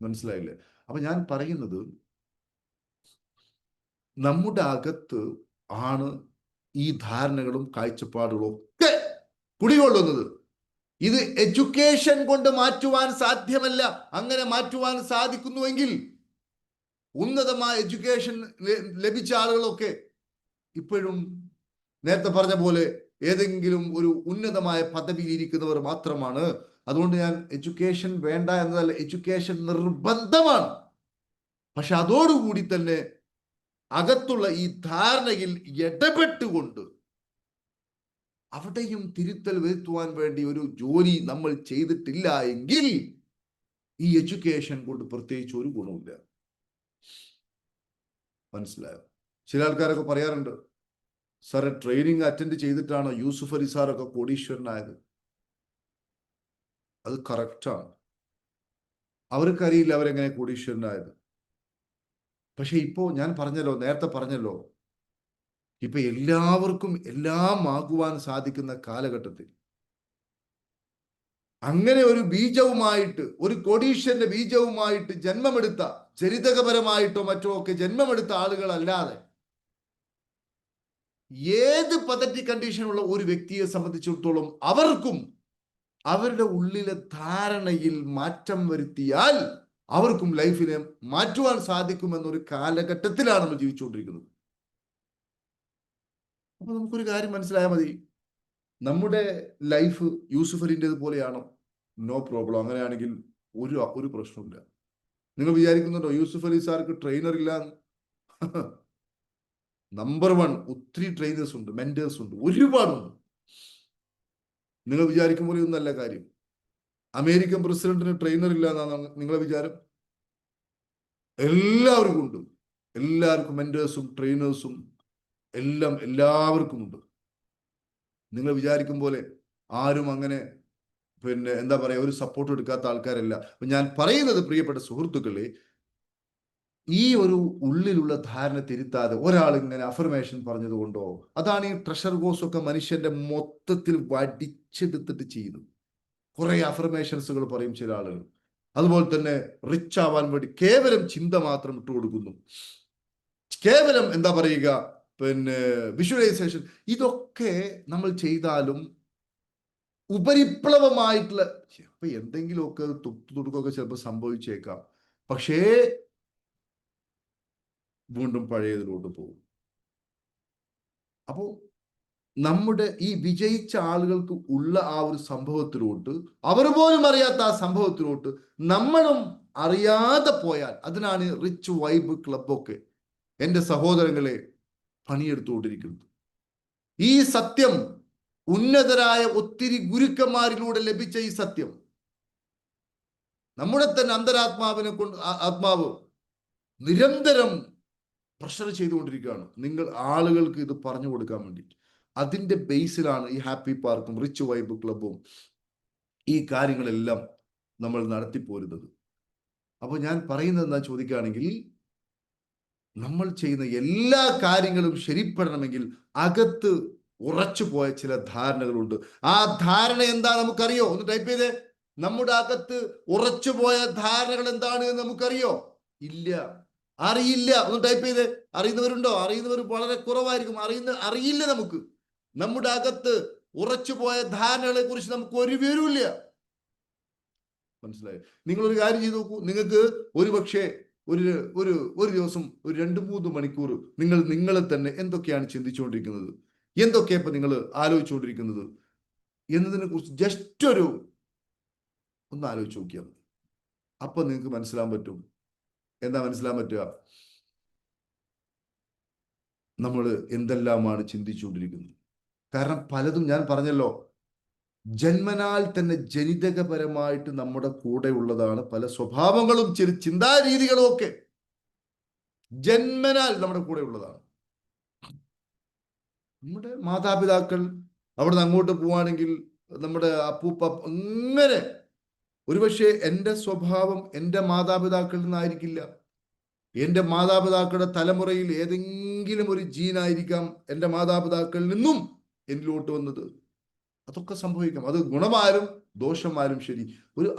മനസ്സിലായില്ലേ? അപ്പൊ ഞാൻ പറയുന്നത്, നമ്മുടെ അകത്ത് ആണ് ഈ ധാരണകളും കാഴ്ചപ്പാടുകളും ഒക്കെ കുടികൊള്ളുന്നത്. ഇത് എഡ്യൂക്കേഷൻ കൊണ്ട് മാറ്റുവാൻ സാധ്യമല്ല. അങ്ങനെ മാറ്റുവാൻ സാധിക്കുന്നുവെങ്കിൽ ഉന്നതമായ എഡ്യൂക്കേഷൻ ലഭിച്ച ആളുകളൊക്കെ ഇപ്പോഴും നേരത്തെ പറഞ്ഞ പോലെ ഏതെങ്കിലും ഒരു ഉന്നതമായ പദവിയിൽ ഇരിക്കുന്നവർ മാത്രമാണ്. അതുകൊണ്ട് ഞാൻ എഡ്യൂക്കേഷൻ വേണ്ട എന്നതല്ല, എഡ്യൂക്കേഷൻ നിർബന്ധമാണ്. പക്ഷെ അതോടുകൂടി തന്നെ അകത്തുള്ള ഈ ധാരണയിൽ ഇടപെട്ടുകൊണ്ട് അവിടെയും തിരുത്തൽ വരുത്തുവാൻ വേണ്ടി ഒരു ജോലി നമ്മൾ ചെയ്തിട്ടില്ല എങ്കിൽ ഈ എഡ്യൂക്കേഷൻ കൊണ്ട് പ്രത്യേകിച്ച് ഒരു ഗുണമില്ല. മനസ്സിലായോ? ചില ആൾക്കാരൊക്കെ പറയാറുണ്ട്, സാറെ ട്രെയിനിങ് അറ്റൻഡ് ചെയ്തിട്ടാണോ യൂസുഫ് അലി സാറൊക്കെ കോടീശ്വരനായത്? അത് കറക്റ്റാണ്. അവർക്കറിയില്ല അവരെങ്ങനെ കോടീശ്വരനായത്. പക്ഷെ ഇപ്പോ ഞാൻ പറഞ്ഞല്ലോ, നേരത്തെ പറഞ്ഞല്ലോ, ഇപ്പൊ എല്ലാവർക്കും എല്ലാം ആകുവാൻ സാധിക്കുന്ന കാലഘട്ടത്തിൽ അങ്ങനെ ഒരു ബീജവുമായിട്ട്, ഒരു കോടീശ്വരന്റെ ബീജവുമായിട്ട് ജന്മമെടുത്ത, ചരിതകപരമായിട്ടോ മറ്റോ ഒക്കെ ജന്മമെടുത്ത ആളുകളല്ലാതെ ഏത് പതറ്റിക് കണ്ടീഷനുള്ള ഒരു വ്യക്തിയെ സംബന്ധിച്ചിടത്തോളം അവർക്കും അവരുടെ ഉള്ളിലെ ധാരണയിൽ മാറ്റം വരുത്തിയാൽ അവർക്കും ലൈഫിനെ മാറ്റുവാൻ സാധിക്കുമെന്നൊരു കാലഘട്ടത്തിലാണ് നമ്മൾ ജീവിച്ചുകൊണ്ടിരിക്കുന്നത്. അപ്പൊ നമുക്കൊരു കാര്യം മനസ്സിലായാൽ മതി, നമ്മുടെ ലൈഫ് യൂസുഫ് അലിൻ്റെത് പോലെയാണോ? No problem. അങ്ങനെയാണെങ്കിൽ ഒരു പ്രശ്നമില്ല. നിങ്ങൾ വിചാരിക്കുന്നുണ്ടോ യൂസുഫ് അലി സാർക്ക് ട്രെയിനർ ഇല്ല? നമ്പർ 1 ഒത്തിരി ട്രെയിനേഴ്സ് ഉണ്ട്, മെന്റേഴ്സ് ഉണ്ട്, ഒരുപാടുണ്ട്. നിങ്ങൾ വിചാരിക്കും പോലെ ഒന്നല്ല കാര്യം. അമേരിക്കൻ പ്രസിഡന്റിന് ട്രെയിനർ ഇല്ല എന്നാണ് നിങ്ങളെ വിചാരം? എല്ലാവർക്കും ഉണ്ട്. എല്ലാവർക്കും മെന്റേഴ്സും ട്രെയിനേഴ്സും എല്ലാം എല്ലാവർക്കും ഉണ്ട്. നിങ്ങൾ വിചാരിക്കും പോലെ ആരും അങ്ങനെ എന്താ പറയാ ഒരു സപ്പോർട്ട് എടുക്കാത്ത ആൾക്കാരല്ല. ഞാൻ പറയുന്നത്, പ്രിയപ്പെട്ട സുഹൃത്തുക്കളെ, ഈ ഒരു ഉള്ളിലുള്ള ധാരണ തിരുത്താതെ ഒരാൾ ഇങ്ങനെ അഫർമേഷൻ പറഞ്ഞതുകൊണ്ടോ, അതാണ് ഈ ട്രഷർ കോഴ്സ് ഒക്കെ മനുഷ്യന്റെ മൊത്തത്തിൽ വടിച്ചെടുത്തിട്ട് ചെയ്യുന്നത്. കുറെ അഫർമേഷൻസുകൾ പറയും ചില ആളുകൾ. അതുപോലെ തന്നെ റിച്ച് ആവാൻ വേണ്ടി കേവലം ചിന്ത മാത്രം ഇട്ട് കൊടുക്കുന്നു. കേവലം എന്താ പറയുക, വിഷ്വലൈസേഷൻ. ഇതൊക്കെ നമ്മൾ ചെയ്താലും ഉപരിപ്ലവമായിട്ടുള്ള ചിലപ്പോൾ എന്തെങ്കിലുമൊക്കെ തുടുക്കൊക്കെ ചിലപ്പോൾ സംഭവിച്ചേക്കാം. പക്ഷേ വീണ്ടും പഴയതിലോട്ട് പോകും. അപ്പോൾ നമ്മുടെ ഈ വിജയിച്ച ആളുകൾക്ക് ഉള്ള ആ ഒരു സംഭവത്തിലോട്ട്, അവർ പോലും അറിയാത്ത ആ സംഭവത്തിലോട്ട് നമ്മളും അറിയാതെ പോയാൽ, അതിനാണ് റിച്ച് വൈബ് ക്ലബൊക്കെ എൻ്റെ സഹോദരങ്ങളെ പണിയെടുത്തുകൊണ്ടിരിക്കുന്നത്. ഈ സത്യം ഉന്നതരായ ഒത്തിരി ഗുരുക്കന്മാരിലൂടെ ലഭിച്ച ഈ സത്യം നമ്മുടെ തന്നെ അന്തരാത്മാവിനെ കൊണ്ട് ആത്മാവ് നിരന്തരം പ്രഷർ ചെയ്തുകൊണ്ടിരിക്കുകയാണ്, നിങ്ങൾ ആളുകൾക്ക് ഇത് പറഞ്ഞു കൊടുക്കാൻ വേണ്ടി. അതിന്റെ ബേസിലാണ് ഈ ഹാപ്പി പാർക്കും റിച്ച് വൈബ് ക്ലബും ഈ കാര്യങ്ങളെല്ലാം നമ്മൾ നടത്തിപ്പോരുന്നത്. അപ്പോൾ ഞാൻ പറയുന്നത് എന്താ ചോദിക്കുകയാണെങ്കിൽ, നമ്മൾ ചെയ്യുന്ന എല്ലാ കാര്യങ്ങളും ശരിപ്പെടണമെങ്കിൽ അകത്ത് ഉറച്ചു പോയ ചില ധാരണകളുണ്ട്. ആ ധാരണ എന്താ നമുക്കറിയോ? ഒന്ന് ടൈപ്പ് ചെയ്തേ. നമ്മുടെ അകത്ത് ഉറച്ചു പോയ ധാരണകൾ എന്താണ് എന്ന് നമുക്കറിയോ? ഇല്ല, അറിയില്ല. ഒന്ന് ടൈപ്പ് ചെയ്തേ. അറിയുന്നവരുണ്ടോ? അറിയുന്നവർ വളരെ കുറവായിരിക്കും. അറിയില്ല നമുക്ക്. നമ്മുടെ അകത്ത് ഉറച്ചു പോയ ധാരണകളെ കുറിച്ച് നമുക്ക് ഒരു വിവരമില്ല. മനസ്സിലായോ? നിങ്ങളൊരു കാര്യം ചെയ്ത് നോക്കൂ. നിങ്ങൾക്ക് ഒരു പക്ഷേ ഒരു ദിവസം ഒരു 2-3 മണിക്കൂർ നിങ്ങളെ തന്നെ എന്തൊക്കെയാണ് ചിന്തിച്ചുകൊണ്ടിരിക്കുന്നത്, എന്തൊക്കെയാ ഇപ്പൊ നിങ്ങൾ ആലോചിച്ചുകൊണ്ടിരിക്കുന്നത് എന്നതിനെ കുറിച്ച് ജസ്റ്റ് ഒന്ന് ആലോചിച്ച് നോക്കിയാൽ മതി. അപ്പൊ നിങ്ങൾക്ക് മനസ്സിലാൻ പറ്റും. എന്താ മനസ്സിലാൻ പറ്റുക? നമ്മൾ എന്തെല്ലാമാണ് ചിന്തിച്ചുകൊണ്ടിരിക്കുന്നത്. കാരണം പലതും ഞാൻ പറഞ്ഞല്ലോ, ജന്മനാൽ തന്നെ ജനിതകപരമായിട്ട് നമ്മുടെ കൂടെ ഉള്ളതാണ്. പല സ്വഭാവങ്ങളും ചിന്താരീതികളും ഒക്കെ ജന്മനാൽ നമ്മുടെ കൂടെ ഉള്ളതാണ്. നമ്മുടെ മാതാപിതാക്കൾ അവിടുന്ന് അങ്ങോട്ട് പോവാണെങ്കിൽ നമ്മുടെ അപ്പൂപ്പ, അങ്ങനെ ഒരുപക്ഷെ എൻ്റെ സ്വഭാവം എൻ്റെ മാതാപിതാക്കളിൽ നിന്നായിരിക്കില്ല, എൻ്റെ മാതാപിതാക്കളുടെ തലമുറയിൽ ഏതെങ്കിലും ഒരു ജീനായിരിക്കാം എൻ്റെ മാതാപിതാക്കളിൽ നിന്നും എന്നിലോട്ട് വന്നത്. അതൊക്കെ സംഭവിക്കാം. അത് ഗുണമായാലും ദോഷമായാലും ശരി.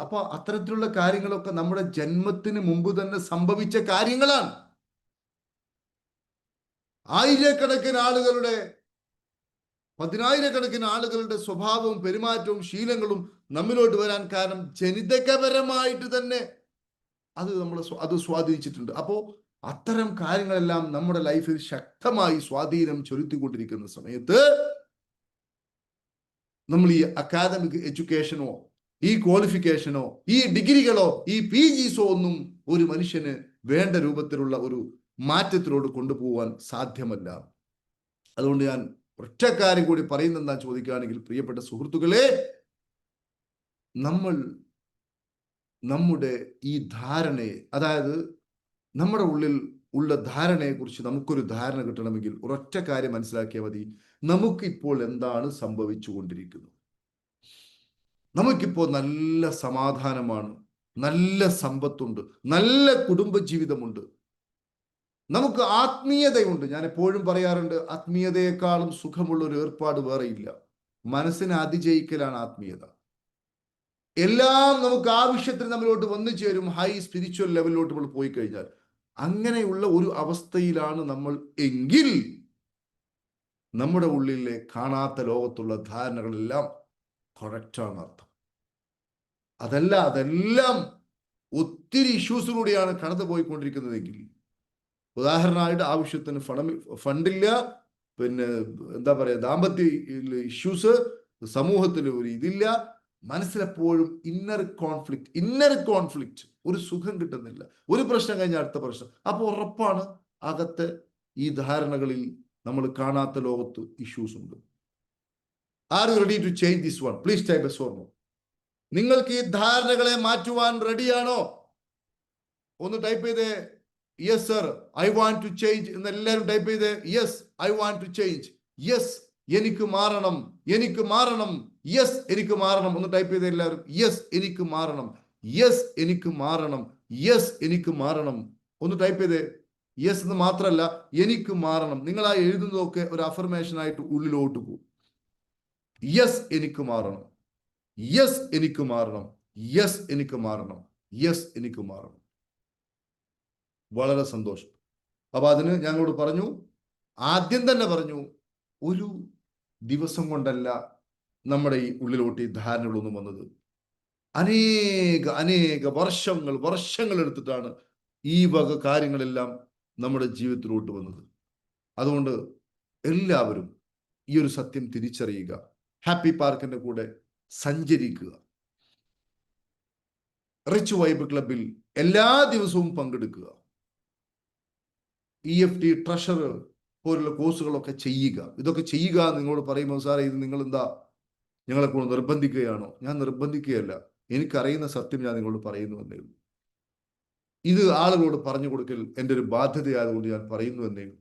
അപ്പൊ അത്തരത്തിലുള്ള കാര്യങ്ങളൊക്കെ നമ്മുടെ ജന്മത്തിന് മുമ്പ് തന്നെ സംഭവിച്ച കാര്യങ്ങളാണ്. ആയിരക്കണക്കിന് ആളുകളുടെ, പതിനായിരക്കണക്കിന് ആളുകളുടെ സ്വഭാവവും പെരുമാറ്റവും ശീലങ്ങളും നമ്മിലോട്ട് വരാൻ കാരണം ജനിതകപരമായിട്ട് തന്നെ അത് സ്വാധീനിച്ചിട്ടുണ്ട്. അപ്പോ അത്തരം കാര്യങ്ങളെല്ലാം നമ്മുടെ ലൈഫിൽ ശക്തമായി സ്വാധീനം ചെലുത്തിക്കൊണ്ടിരിക്കുന്ന സമയത്ത് നമ്മൾ ഈ അക്കാദമിക് എഡ്യൂക്കേഷനോ ഈ ക്വാളിഫിക്കേഷനോ ഈ ഡിഗ്രികളോ ഈ PGസോ ഒന്നും ഒരു മനുഷ്യന് വേണ്ട രൂപത്തിലുള്ള ഒരു മാറ്റത്തിലോട്ട് കൊണ്ടുപോകാൻ സാധ്യമല്ല. അതുകൊണ്ട് ഞാൻ ഒറ്റ കാര്യം കൂടി പറയുന്നെന്താ ചോദിക്കുകയാണെങ്കിൽ, പ്രിയപ്പെട്ട സുഹൃത്തുക്കളെ, നമ്മൾ നമ്മുടെ ഈ ധാരണയെ, അതായത് നമ്മുടെ ഉള്ളിൽ ഉള്ള ധാരണയെക്കുറിച്ച് നമുക്കൊരു ധാരണ കിട്ടണമെങ്കിൽ ഒരൊറ്റ കാര്യം മനസ്സിലാക്കിയാൽ മതി. നമുക്കിപ്പോൾ എന്താണ് സംഭവിച്ചു കൊണ്ടിരിക്കുന്നത്? നമുക്കിപ്പോൾ നല്ല സമാധാനമാണ്, നല്ല സമ്പത്തുണ്ട്, നല്ല കുടുംബജീവിതമുണ്ട്, നമുക്ക് ആത്മീയതയുണ്ട്. ഞാൻ എപ്പോഴും പറയാറുണ്ട്, ആത്മീയതയെക്കാളും സുഖമുള്ള ഒരു ഏർപ്പാട് വേറെയില്ല. മനസ്സിനെ അതിജയിക്കലാണ് ആത്മീയത. എല്ലാം നമുക്ക് ആവശ്യത്തിന് നമ്മളിലോട്ട് വന്നു ചേരും. ഹൈ സ്പിരിച്വൽ ലെവലിലോട്ട് നമ്മൾ പോയി കഴിഞ്ഞാൽ അങ്ങനെയുള്ള ഒരു അവസ്ഥയിലാണ് നമ്മൾ എങ്കിൽ നമ്മുടെ ഉള്ളിലെ കാണാത്ത ലോകത്തുള്ള ധാരണകളെല്ലാം കറക്റ്റാണ് അർത്ഥം. അതെല്ലാം ഒത്തിരി ഇഷ്യൂസിലൂടെയാണ് കടന്നു പോയിക്കൊണ്ടിരിക്കുന്നതെങ്കിൽ, ഉദാഹരണമായിട്ട് ആവശ്യത്തിന് ഫണ്ടില്ല, പിന്നെ എന്താ പറയുക, ദാമ്പത്യ ഇഷ്യൂസ്, സമൂഹത്തിൽ ഒരു ഇതില്ല, മനസ്സിലെപ്പോഴും ഇന്നർ കോൺഫ്ലിക്റ്റ്, ഒരു സുഖം കിട്ടുന്നില്ല, ഒരു പ്രശ്നം കഴിഞ്ഞാൽ അടുത്ത പ്രശ്നം. അപ്പോൾ ഉറപ്പാണ് അകത്തെ ഈ ധാരണകളിൽ നമ്മൾ കാണാത്ത ലോകത്ത് ഇഷ്യൂസ് ഉണ്ട്. Are you ready to change this one? Please type yes or no. നിങ്ങൾക്ക് ഈ ധാരണകളെ മാറ്റുവാൻ റെഡിയാണോ? ഒന്ന് ടൈപ്പ് ചെയ്തേ, yes sir, I want to change എന്ന് എല്ലാവരും ടൈപ്പ് ചെയ്തേ. Yes, I want to change. Yes, എനിക്ക് മാറണം, എനിക്ക് മാറണം, യെസ് എനിക്ക് മാറണം. ഒന്ന് ടൈപ്പ് ചെയ്തേ എല്ലാവരും. യെസ് എനിക്ക് മാറണം, യെസ് എനിക്ക് മാറണം, യെസ് എനിക്ക് മാറണം. ഒന്ന് ടൈപ്പ് ചെയ്തേ. യെസ് എന്ന് മാത്രമല്ല, എനിക്ക് മാറണം. നിങ്ങൾ ആ എഴുതുന്നതൊക്കെ ഒരു അഫർമേഷൻ ആയിട്ട് ഉള്ളിലോട്ട് പോകും. യെസ് എനിക്ക് മാറണം, യെസ് എനിക്ക് മാറണം, യെസ് എനിക്ക് മാറണം, യെസ് എനിക്ക് മാറണം. വളരെ സന്തോഷം. അപ്പൊ അതിന് ഞങ്ങളോട് പറഞ്ഞു, ആദ്യം തന്നെ പറഞ്ഞു, ഒരു ദിവസം കൊണ്ടല്ല നമ്മുടെ ഈ ഉള്ളിലോട്ട് ഈ ധാരണകളൊന്നും വന്നത്. അനേക വർഷങ്ങൾ എടുത്തിട്ടാണ് ഈ വക കാര്യങ്ങളെല്ലാം നമ്മുടെ ജീവിതത്തിലോട്ട് വന്നത്. അതുകൊണ്ട് എല്ലാവരും ഈ ഒരു സത്യം തിരിച്ചറിയുക. ഹാപ്പി പാർക്കിന്റെ കൂടെ സഞ്ചരിക്കുക. റിച്ച് വൈബ് ക്ലബിൽ എല്ലാ ദിവസവും പങ്കെടുക്കുക. EFT ട്രഷർ പോലുള്ള കോഴ്സുകളൊക്കെ ചെയ്യുക. ഇതൊക്കെ ചെയ്യുക നിങ്ങളോട് പറയുമ്പോൾ, സാറേ ഇത് നിങ്ങൾ എന്താ ഞങ്ങളെ കൊണ്ട് നിർബന്ധിക്കുകയാണോ? ഞാൻ നിർബന്ധിക്കുകയല്ല, എനിക്കറിയുന്ന സത്യം ഞാൻ നിങ്ങളോട് പറയുന്നു എന്നേ ഉള്ളൂ. ഇത് ആളുകളോട് പറഞ്ഞു കൊടുക്കൽ എൻ്റെ ഒരു ബാധ്യതയായതുകൊണ്ട് ഞാൻ പറയുന്നു എന്നേ ഉള്ളൂ.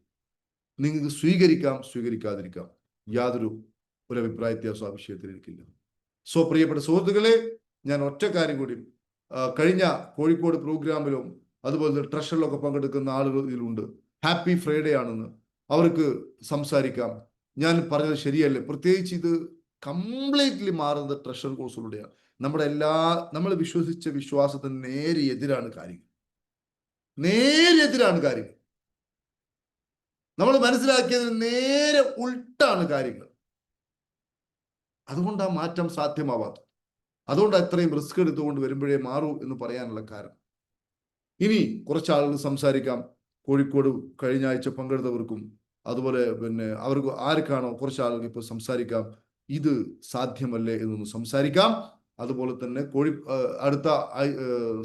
നിങ്ങൾക്ക് സ്വീകരിക്കാം, സ്വീകരിക്കാതിരിക്കാം, യാതൊരു അഭിപ്രായ വ്യത്യാസം ആ വിഷയത്തിൽ എനിക്കില്ല. സോ പ്രിയപ്പെട്ട സുഹൃത്തുക്കളെ, ഞാൻ ഒറ്റ കാര്യം കൂടി, കഴിഞ്ഞ കോഴിക്കോട് പ്രോഗ്രാമിലും അതുപോലെ ട്രഷറിലൊക്കെ പങ്കെടുക്കുന്ന ആളുകൾ ഇതിലുണ്ട്. ഹാപ്പി ഫ്രൈഡേ ആണെന്ന് അവർക്ക് സംസാരിക്കാം. ഞാൻ പറഞ്ഞത് ശരിയല്ലേ? പ്രത്യേകിച്ച് ഇത് കംപ്ലീറ്റ്ലി മാറുന്നത് ട്രഷർ കോഴ്സിലൂടെയാണ്. നമ്മൾ വിശ്വസിച്ച വിശ്വാസത്തിന് നേരെ എതിരാണ് കാര്യങ്ങൾ. നമ്മൾ മനസ്സിലാക്കിയതിന് നേരെ ഉൾട്ടാണ് കാര്യങ്ങൾ. അതുകൊണ്ട് ആ മാറ്റം സാധ്യമാവാത്തത്. അതുകൊണ്ട് അത്രയും റിസ്ക് എടുത്തുകൊണ്ട് വരുമ്പോഴേ മാറൂ എന്ന് പറയാനുള്ള കാരണം. ഇനി കുറച്ച് ആളുകൾ സംസാരിക്കാം. കോഴിക്കോട് കഴിഞ്ഞ ആഴ്ച പങ്കെടുത്തവർക്കും അതുപോലെ പിന്നെ അവർക്ക് ആർക്കാണോ കുറച്ച് ആളുകൾ ഇപ്പോൾ സംസാരിക്കാം. ഇത് സാധ്യമല്ലേ എന്നൊന്ന് സംസാരിക്കാം. അതുപോലെ തന്നെ അടുത്ത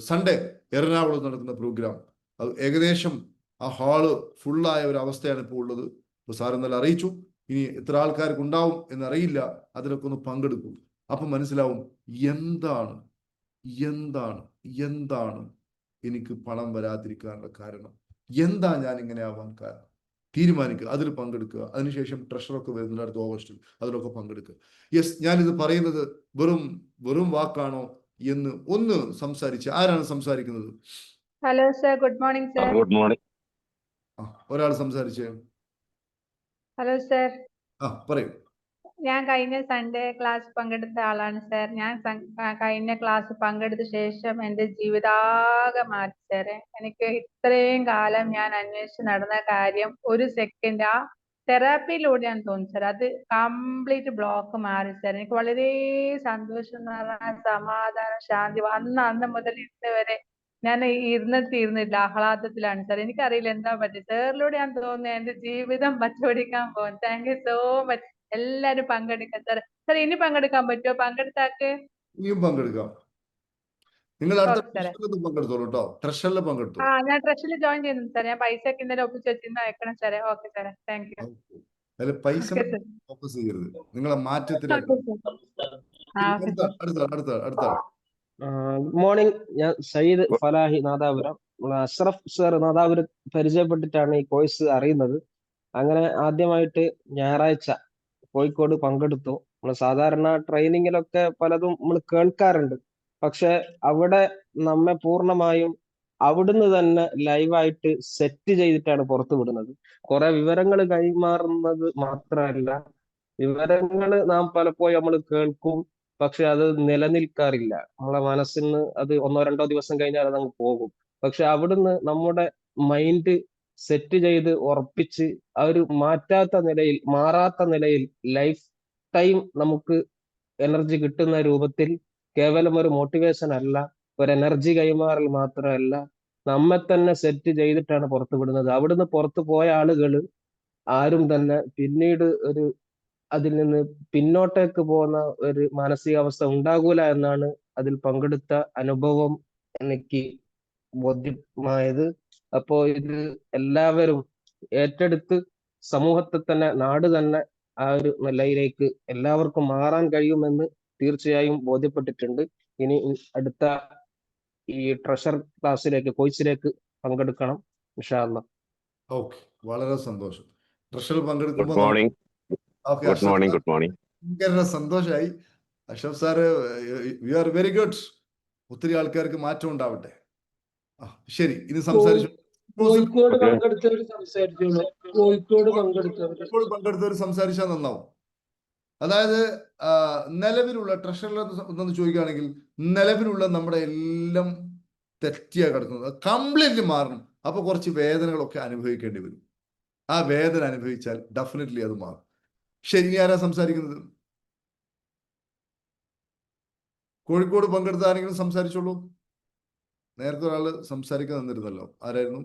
സൺഡേ എറണാകുളത്ത് നടക്കുന്ന പ്രോഗ്രാം, അത് ഏകദേശം ആ ഹാള് ഫുള്ളായ ഒരു അവസ്ഥയാണ് ഇപ്പോൾ ഉള്ളത്. ഇപ്പോൾ സാർ ഇന്നലെ അറിയിച്ചു. ഇനി എത്ര ആൾക്കാർക്ക് ഉണ്ടാവും എന്നറിയില്ല. അതിലൊക്കെ ഒന്ന് പങ്കെടുക്കും. അപ്പം മനസ്സിലാവും എന്താണ് എനിക്ക് പണം വരാതിരിക്കാനുള്ള കാരണം, എന്താ ഞാൻ ഇങ്ങനെ ആവാൻ കാരണം. തീരുമാനിക്കുക, അതിൽ പങ്കെടുക്കുക. അതിനുശേഷം ട്രഷറൊക്കെ വരുന്നുണ്ട് അടുത്ത ഓഗസ്റ്റിൽ, അതിലൊക്കെ പങ്കെടുക്കുക. യെസ്, ഞാനിത് പറയുന്നത് വെറും വാക്കാണോ എന്ന് ഒന്ന് സംസാരിച്ച്. ആരാണ് സംസാരിക്കുന്നത്? Hello sir, good morning sir. Good morning. ഒരാൾ സംസാരിച്ചേ. ഹലോ സർ, പറയൂ. ഞാൻ കഴിഞ്ഞ സൺഡേ ക്ലാസ് പങ്കെടുത്ത ആളാണ് സർ. ഞാൻ കഴിഞ്ഞ ക്ലാസ് പങ്കെടുത്ത ശേഷം എൻ്റെ ജീവിതാകെ മാറ്റി സാറേ. എനിക്ക് ഇത്രയും കാലം ഞാൻ അന്വേഷിച്ച് നടന്ന കാര്യം ഒരു സെക്കൻഡ് ആ തെറാപ്പിയിലൂടെയാണ് തോന്നുന്നു സാർ. അത് കംപ്ലീറ്റ് ബ്ലോക്ക് മാറി സാർ. എനിക്ക് വളരെ സന്തോഷം എന്ന് പറഞ്ഞാൽ സമാധാനം, ശാന്തി. അന്ന് മുതൽ ഇന്ന് വരെ ഞാൻ ഇരുന്നില്ല, ആഹ്ലാദത്തിലാണ് സാർ. എനിക്കറിയില്ല എന്താ പറ്റി. സാറിലൂടെ ഞാൻ തോന്നുന്നു എന്റെ ജീവിതം പച്ചപിടിക്കാൻ പോകും. Thank you so much. എല്ലാരും പങ്കെടുക്കാം സാർ. സാർ ഇനി പങ്കെടുക്കാൻ പറ്റുമോ? പങ്കെടുത്താക്ക് ഇനിയും പങ്കെടുക്കാം. നിങ്ങൾ അടുത്ത ഓക്കെ സാറേ. ട്രഷറിൽ പങ്കെടുത്തോളൂ കേട്ടോ. ട്രഷറിൽ പങ്കെടുത്തു. ഞാൻ ട്രഷറിൽ ജോയിൻ ചെയ്യുന്നു സാർ. ഞാൻ പൈസ ഒക്കെ ഇന്നലെ ഒപ്പിച്ച് വെച്ചിരുന്ന അയക്കണം സാറേ. ഓക്കെ സാറേ, താങ്ക് യു. അതിൽ പൈസ ഓക്കെ സാർ. ഫോക്കസ് ചെയ്യരുത്, നിങ്ങളെ മാറ്റത്തിലാണ്. അടുത്ത ഗുഡ് മോർണിംഗ്. ഞാൻ സയ്യിദ് ഫലാഹി നാദാപുരം. അഷ്റഫ് സർ നാദാപുരം പരിചയപ്പെട്ടിട്ടാണ് ഈ കോഴ്സ് അറിയുന്നത്. അങ്ങനെ ആദ്യമായിട്ട് ഞായറാഴ്ച കോഴിക്കോട് പങ്കെടുത്തു. നമ്മൾ സാധാരണ ട്രെയിനിങ്ങിലൊക്കെ പലതും നമ്മൾ കേൾക്കാറുണ്ട്, പക്ഷെ അവിടെ നമ്മെ പൂർണ്ണമായും അവിടുന്ന് തന്നെ ലൈവായിട്ട് സെറ്റ് ചെയ്തിട്ടാണ് പുറത്തു വിടുന്നത്. കുറെ വിവരങ്ങൾ കൈമാറുന്നത് മാത്രമല്ല, വിവരങ്ങൾ നാം പലപ്പോഴും നമ്മൾ കേൾക്കും, പക്ഷെ അത് നിലനിൽക്കാറില്ല. നമ്മളെ മനസ്സിന് അത് 1-2 ദിവസം കഴിഞ്ഞാൽ അത് അങ്ങ് പോകും. പക്ഷെ അവിടുന്ന് നമ്മുടെ മൈൻഡ് സെറ്റ് ചെയ്ത് ഉറപ്പിച്ച് ആ ഒരു മാറ്റാത്ത നിലയിൽ, മാറാത്ത നിലയിൽ ലൈഫ് ടൈം നമുക്ക് എനർജി കിട്ടുന്ന രൂപത്തിൽ കേവലം ഒരു മോട്ടിവേഷൻ അല്ല, ഒരു എനർജി കൈമാറൽ മാത്രമല്ല, നമ്മെ തന്നെ സെറ്റ് ചെയ്തിട്ടാണ് പുറത്തു വിടുന്നത്. അവിടുന്ന് പുറത്തു പോയ ആളുകൾ ആരും തന്നെ പിന്നീട് ഒരു അതിൽ നിന്ന് പിന്നോട്ടേക്ക് പോകുന്ന ഒരു മാനസികാവസ്ഥ ഉണ്ടാകൂല എന്നാണ് അതിൽ പങ്കെടുത്ത അനുഭവം എനിക്ക് ബോധ്യമായത്. അപ്പോ ഇത് എല്ലാവരും ഏറ്റെടുത്ത് സമൂഹത്തെ തന്നെ, നാട് തന്നെ ആ ഒരു നിലയിലേക്ക് എല്ലാവർക്കും മാറാൻ കഴിയുമെന്ന് തീർച്ചയായും ബോധ്യപ്പെട്ടിട്ടുണ്ട്. ഇനി അടുത്ത ഈ ട്രഷർ ക്ലാസ്സിലേക്ക്, കോഴ്സിലേക്ക് പങ്കെടുക്കണം ഇൻഷാ അല്ലാഹ്. ഓക്കെ, വളരെ സന്തോഷം. ട്രഷറിൽ പങ്കെടുക്കുമ്പോൾ ഗുഡ് മോർണിംഗ്. ഭയങ്കര സന്തോഷമായി. Ashraf sir, you are very good. ഒത്തിരി ആൾക്കാർക്ക് മാറ്റം ഉണ്ടാവട്ടെ. ശരി, ഇനി സംസാരിച്ചു. കോഴിക്കോട് പങ്കെടുത്തവർ സംസാരിച്ചാൽ നന്നാവും. അതായത് നിലവിലുള്ള ട്രഷറിൽ ഒന്ന് ചോദിക്കുകയാണെങ്കിൽ, നിലവിലുള്ള നമ്മുടെ എല്ലാം തെറ്റിയാ കിടക്കുന്നത്, കംപ്ലീറ്റ്ലി മാറണം. അപ്പൊ കുറച്ച് വേദനകളൊക്കെ അനുഭവിക്കേണ്ടി വരും. ആ വേദന അനുഭവിച്ചാൽ ഡെഫിനറ്റ്ലി അത് മാറും. ശരി, ഇനി ആരാ സംസാരിക്കുന്നത്? കോഴിക്കോട് പങ്കെടുത്ത ആരെങ്കിലും സംസാരിച്ചോളൂ. നേരത്തെ ഒരാള് സംസാരിക്കാൻ നിന്നിരുന്നല്ലോ, ആരായിരുന്നു?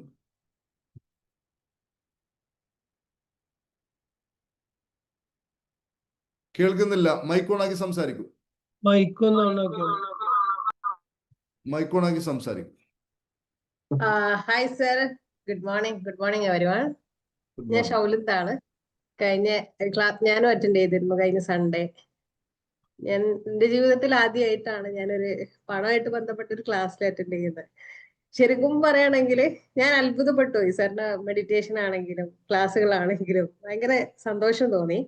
കേൾക്കുന്നില്ല. മൈക്കോണാക്കി സംസാരിക്കൂ. മൈക്കോണാക്കി സംസാരിക്കൂ. Hi sir, good morning everyone. ഞാൻ ഷൗലത്താണ്. കഴിഞ്ഞ ക്ലാസ് ഞാനും അറ്റൻഡ് ചെയ്തിരുന്നു കഴിഞ്ഞ സൺഡേ. ഞാൻ എന്റെ ജീവിതത്തിൽ ആദ്യമായിട്ടാണ് ഞാനൊരു പണമായിട്ട് ബന്ധപ്പെട്ട ഒരു ക്ലാസ്സിൽ അറ്റൻഡ് ചെയ്യുന്നത്. ശരിക്കും പറയുകയാണെങ്കിൽ ഞാൻ അത്ഭുതപ്പെട്ടു പോയി. സാറിന്റെ മെഡിറ്റേഷൻ ആണെങ്കിലും ക്ലാസ്സുകളാണെങ്കിലും ഭയങ്കര സന്തോഷം തോന്നി.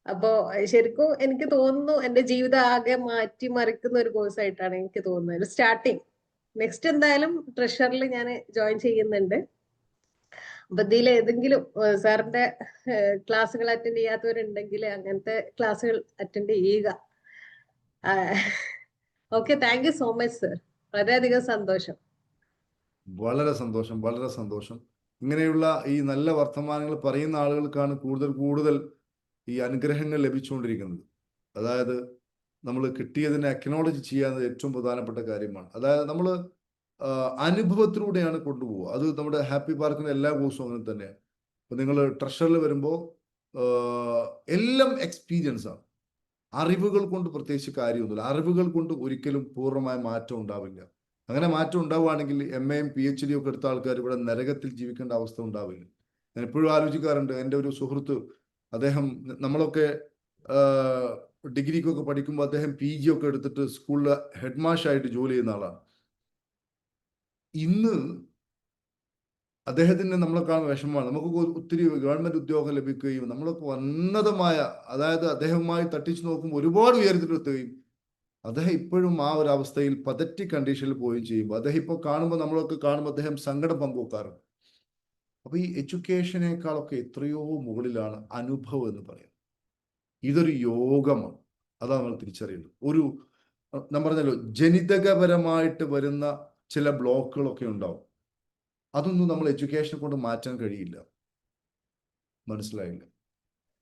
അപ്പോ ശരിക്കും എനിക്ക് തോന്നുന്നു എന്റെ ജീവിതം ആകെ മാറ്റിമറിക്കുന്ന ഒരു കോഴ്സ് ആയിട്ടാണ് എനിക്ക് തോന്നുന്നത്. സ്റ്റാർട്ടിങ് നെക്സ്റ്റ് എന്തായാലും ട്രഷറിൽ ഞാൻ ജോയിൻ ചെയ്യുന്നുണ്ട്. അപ്പൊ ഇതിൽ ഏതെങ്കിലും സാറിന്റെ ക്ലാസ്സുകൾ അറ്റൻഡ് ചെയ്യാത്തവരുണ്ടെങ്കിൽ അങ്ങനത്തെ ക്ലാസ്സുകൾ അറ്റൻഡ് ചെയ്യുക. Okay, thank you so much sir. വളരെയധികം സന്തോഷം. വളരെ സന്തോഷം, വളരെ സന്തോഷം. ഇങ്ങനെയുള്ള ഈ നല്ല വർത്തമാനങ്ങൾ പറയുന്ന ആളുകൾക്കാണ് കൂടുതൽ ഈ അനുഗ്രഹങ്ങൾ ലഭിച്ചുകൊണ്ടിരിക്കുന്നത്. അതായത് നമ്മൾ കിട്ടിയതിനെ അക്നോളജ് ചെയ്യാന്നത് ഏറ്റവും പ്രധാനപ്പെട്ട കാര്യമാണ്. അതായത് നമ്മൾ അനുഭവത്തിലൂടെയാണ് കൊണ്ടുപോവുക. അത് നമ്മുടെ ഹാപ്പി പാർക്കിന്റെ എല്ലാ കോഴ്സും അങ്ങനെ തന്നെയാണ്. ഇപ്പൊ നിങ്ങൾ ട്രഷറിൽ വരുമ്പോൾ എല്ലാം എക്സ്പീരിയൻസ് ആണ്. അറിവുകൾ കൊണ്ട് പ്രത്യേകിച്ച് കാര്യമൊന്നുമില്ല. അറിവുകൾ കൊണ്ട് ഒരിക്കലും പൂർണ്ണമായ മാറ്റം ഉണ്ടാവില്ല. അങ്ങനെ മാറ്റം ഉണ്ടാവുകയാണെങ്കിൽ MA PhD ഒക്കെ എടുത്ത ആൾക്കാർ ഇവിടെ നരകത്തിൽ ജീവിക്കേണ്ട അവസ്ഥ ഉണ്ടാവില്ല. ഞാൻ എപ്പോഴും ആലോചിക്കാറുണ്ട്. എൻ്റെ ഒരു സുഹൃത്ത്, അദ്ദേഹം നമ്മളൊക്കെ ഡിഗ്രിക്കൊക്കെ പഠിക്കുമ്പോൾ അദ്ദേഹം PG ഒക്കെ എടുത്തിട്ട് സ്കൂളിൽ ഹെഡ് മാഷായിട്ട് ജോലി ചെയ്യുന്ന ആളാണ്. ഇന്ന് അദ്ദേഹത്തിന് നമ്മളെ കാണുന്ന വിഷമമാണ്. നമുക്ക് ഒത്തിരി ഗവൺമെന്റ് ഉദ്യോഗം ലഭിക്കുകയും നമ്മളൊക്കെ ഉന്നതമായ, അതായത് അദ്ദേഹവുമായി തട്ടിച്ചു നോക്കുമ്പോൾ ഒരുപാട് ഉയരത്തിലെത്തുകയും അദ്ദേഹം ഇപ്പോഴും ആ ഒരു അവസ്ഥയിൽ പതറ്റിക് കണ്ടീഷനിൽ പോവുകയും ചെയ്യുമ്പോൾ അദ്ദേഹം ഇപ്പോൾ കാണുമ്പോൾ നമ്മളൊക്കെ കാണുമ്പോൾ അദ്ദേഹം സങ്കടം പങ്കുവെക്കാറുണ്ട്. അപ്പൊ ഈ എഡ്യൂക്കേഷനേക്കാളൊക്കെ എത്രയോ മുകളിലാണ് അനുഭവം എന്ന് പറയുന്നത്. ഇതൊരു യോഗമാണ്. അതാണ് നമ്മൾ തിരിച്ചറിയുന്നത്. ഞാൻ പറഞ്ഞല്ലോ, ജനിതകപരമായിട്ട് വരുന്ന ചില ബ്ലോക്കുകളൊക്കെ ഉണ്ടാവും. അതൊന്നും നമ്മൾ എഡ്യൂക്കേഷനെ കൊണ്ട് മാറ്റാൻ കഴിയില്ല. മനസ്സിലായില്ല?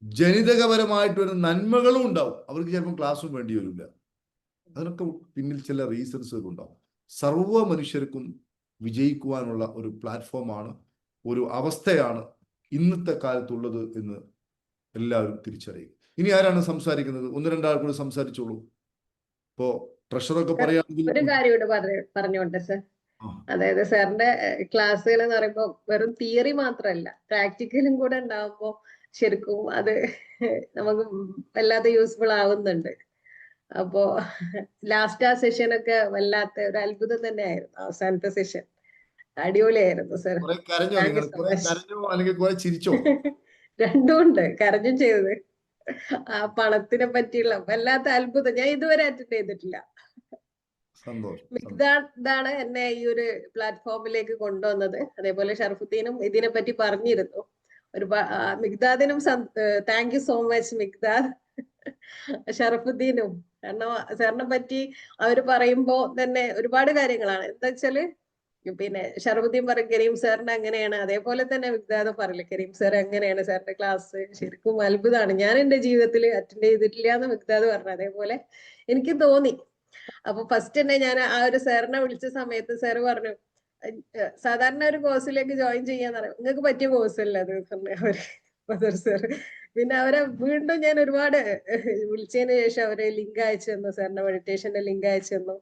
ജനിതകപരമായിട്ട് വരുന്ന നന്മകളും ഉണ്ടാവും. അവർക്ക് ചിലപ്പോൾ ക്ലാസ്സും വേണ്ടി വരില്ല. അതിനൊക്കെ പിന്നിൽ ചില റീസൺസുകൾ ഉണ്ടാവും. സർവ്വ മനുഷ്യർക്കും വിജയിക്കുവാനുള്ള ഒരു പ്ലാറ്റ്ഫോമാണ്, ഒരു അവസ്ഥയാണ് ഇന്നത്തെ കാലത്തുള്ളത് എന്ന് എല്ലാവരും തിരിച്ചറിയുക. ഇനി ആരാണ് സംസാരിക്കുന്നത്? ഒന്ന് രണ്ടാൾ കൂടി സംസാരിച്ചോളൂ. ഇപ്പോ ട്രഷറൊക്കെ പറയുകയാണെങ്കിൽ ഒരു കാര്യം ഇവിടെ പറഞ്ഞോട്ടെ സർ. അതായത് സാറിന്റെ ക്ലാസ്സുകൾ എന്ന് പറയുമ്പോൾ വെറും തിയറി മാത്രമല്ല, പ്രാക്ടിക്കലും കൂടെ ഉണ്ടാവുമ്പോൾ ശരിക്കും അത് നമുക്ക് വല്ലാതെ യൂസ്ഫുൾ ആവുന്നുണ്ട്. അപ്പോ ലാസ്റ്റ് ആ സെഷനൊക്കെ വല്ലാത്ത ഒരു അത്ഭുതം തന്നെയായിരുന്നു. അവസാനത്തെ സെഷൻ അടിപൊളിയായിരുന്നു സർ. കുറെ കരഞ്ഞോ? താങ്ക് യു നിങ്ങൾ സോ കുറെ മച്ച്. കരഞ്ഞോ അല്ലെങ്കിൽ കുറെ ചിരിച്ചോ? രണ്ടും ഉണ്ട്. കരഞ്ഞും ചെയ്തത്. ആ പണത്തിനെ പറ്റിയുള്ള വല്ലാത്ത അത്ഭുതം ഞാൻ ഇതുവരെ അറ്റൻഡ് ചെയ്തിട്ടില്ല. സന്തോഷം. മിഗ്ദാദാണ് എന്നെ ഈ ഒരു പ്ലാറ്റ്ഫോമിലേക്ക് കൊണ്ടുവന്നത്. അതേപോലെ ഷറഫുദ്ദീനും ഇതിനെ പറ്റി പറഞ്ഞിരുന്നു. മിഗ്ദാദിനും thank you so much Migdad. ഷറഫുദ്ദീനും, കാരണം സാറിനെ പറ്റി അവര് പറയുമ്പോ തന്നെ ഒരുപാട് കാര്യങ്ങളാണ്. എന്താ വെച്ചാല് പിന്നെ ഷറഫുദ്ദീൻ പറയും കരീം സാറിന് അങ്ങനെയാണ്, അതേപോലെ തന്നെ മിഗ്ദാദ് പറയില്ല കരീം സാർ അങ്ങനെയാണ്, സാറിന്റെ ക്ലാസ് ശരിക്കും അത്ഭുതമാണ്, ഞാൻ എന്റെ ജീവിതത്തിൽ അറ്റൻഡ് ചെയ്തിട്ടില്ല എന്ന് മിഗ്ദാദ് പറഞ്ഞു. അതേപോലെ എനിക്ക് തോന്നി. അപ്പൊ ഫസ്റ്റ് തന്നെ ഞാൻ ആ ഒരു സാറിനെ വിളിച്ച സമയത്ത് സാറ് പറഞ്ഞു, സാധാരണ ഒരു കോഴ്സിലേക്ക് ജോയിൻ ചെയ്യാന്ന് പറയും, നിങ്ങൾക്ക് പറ്റിയ കോഴ്സ് അല്ല അത് പറഞ്ഞു സാർ. പിന്നെ അവരെ വീണ്ടും ഞാൻ ഒരുപാട് വിളിച്ചതിന് ശേഷം അവരെ ലിങ്ക് അയച്ചു തന്നു, സാറിന്റെ മെഡിറ്റേഷന്റെ ലിങ്ക് അയച്ചു തന്നു.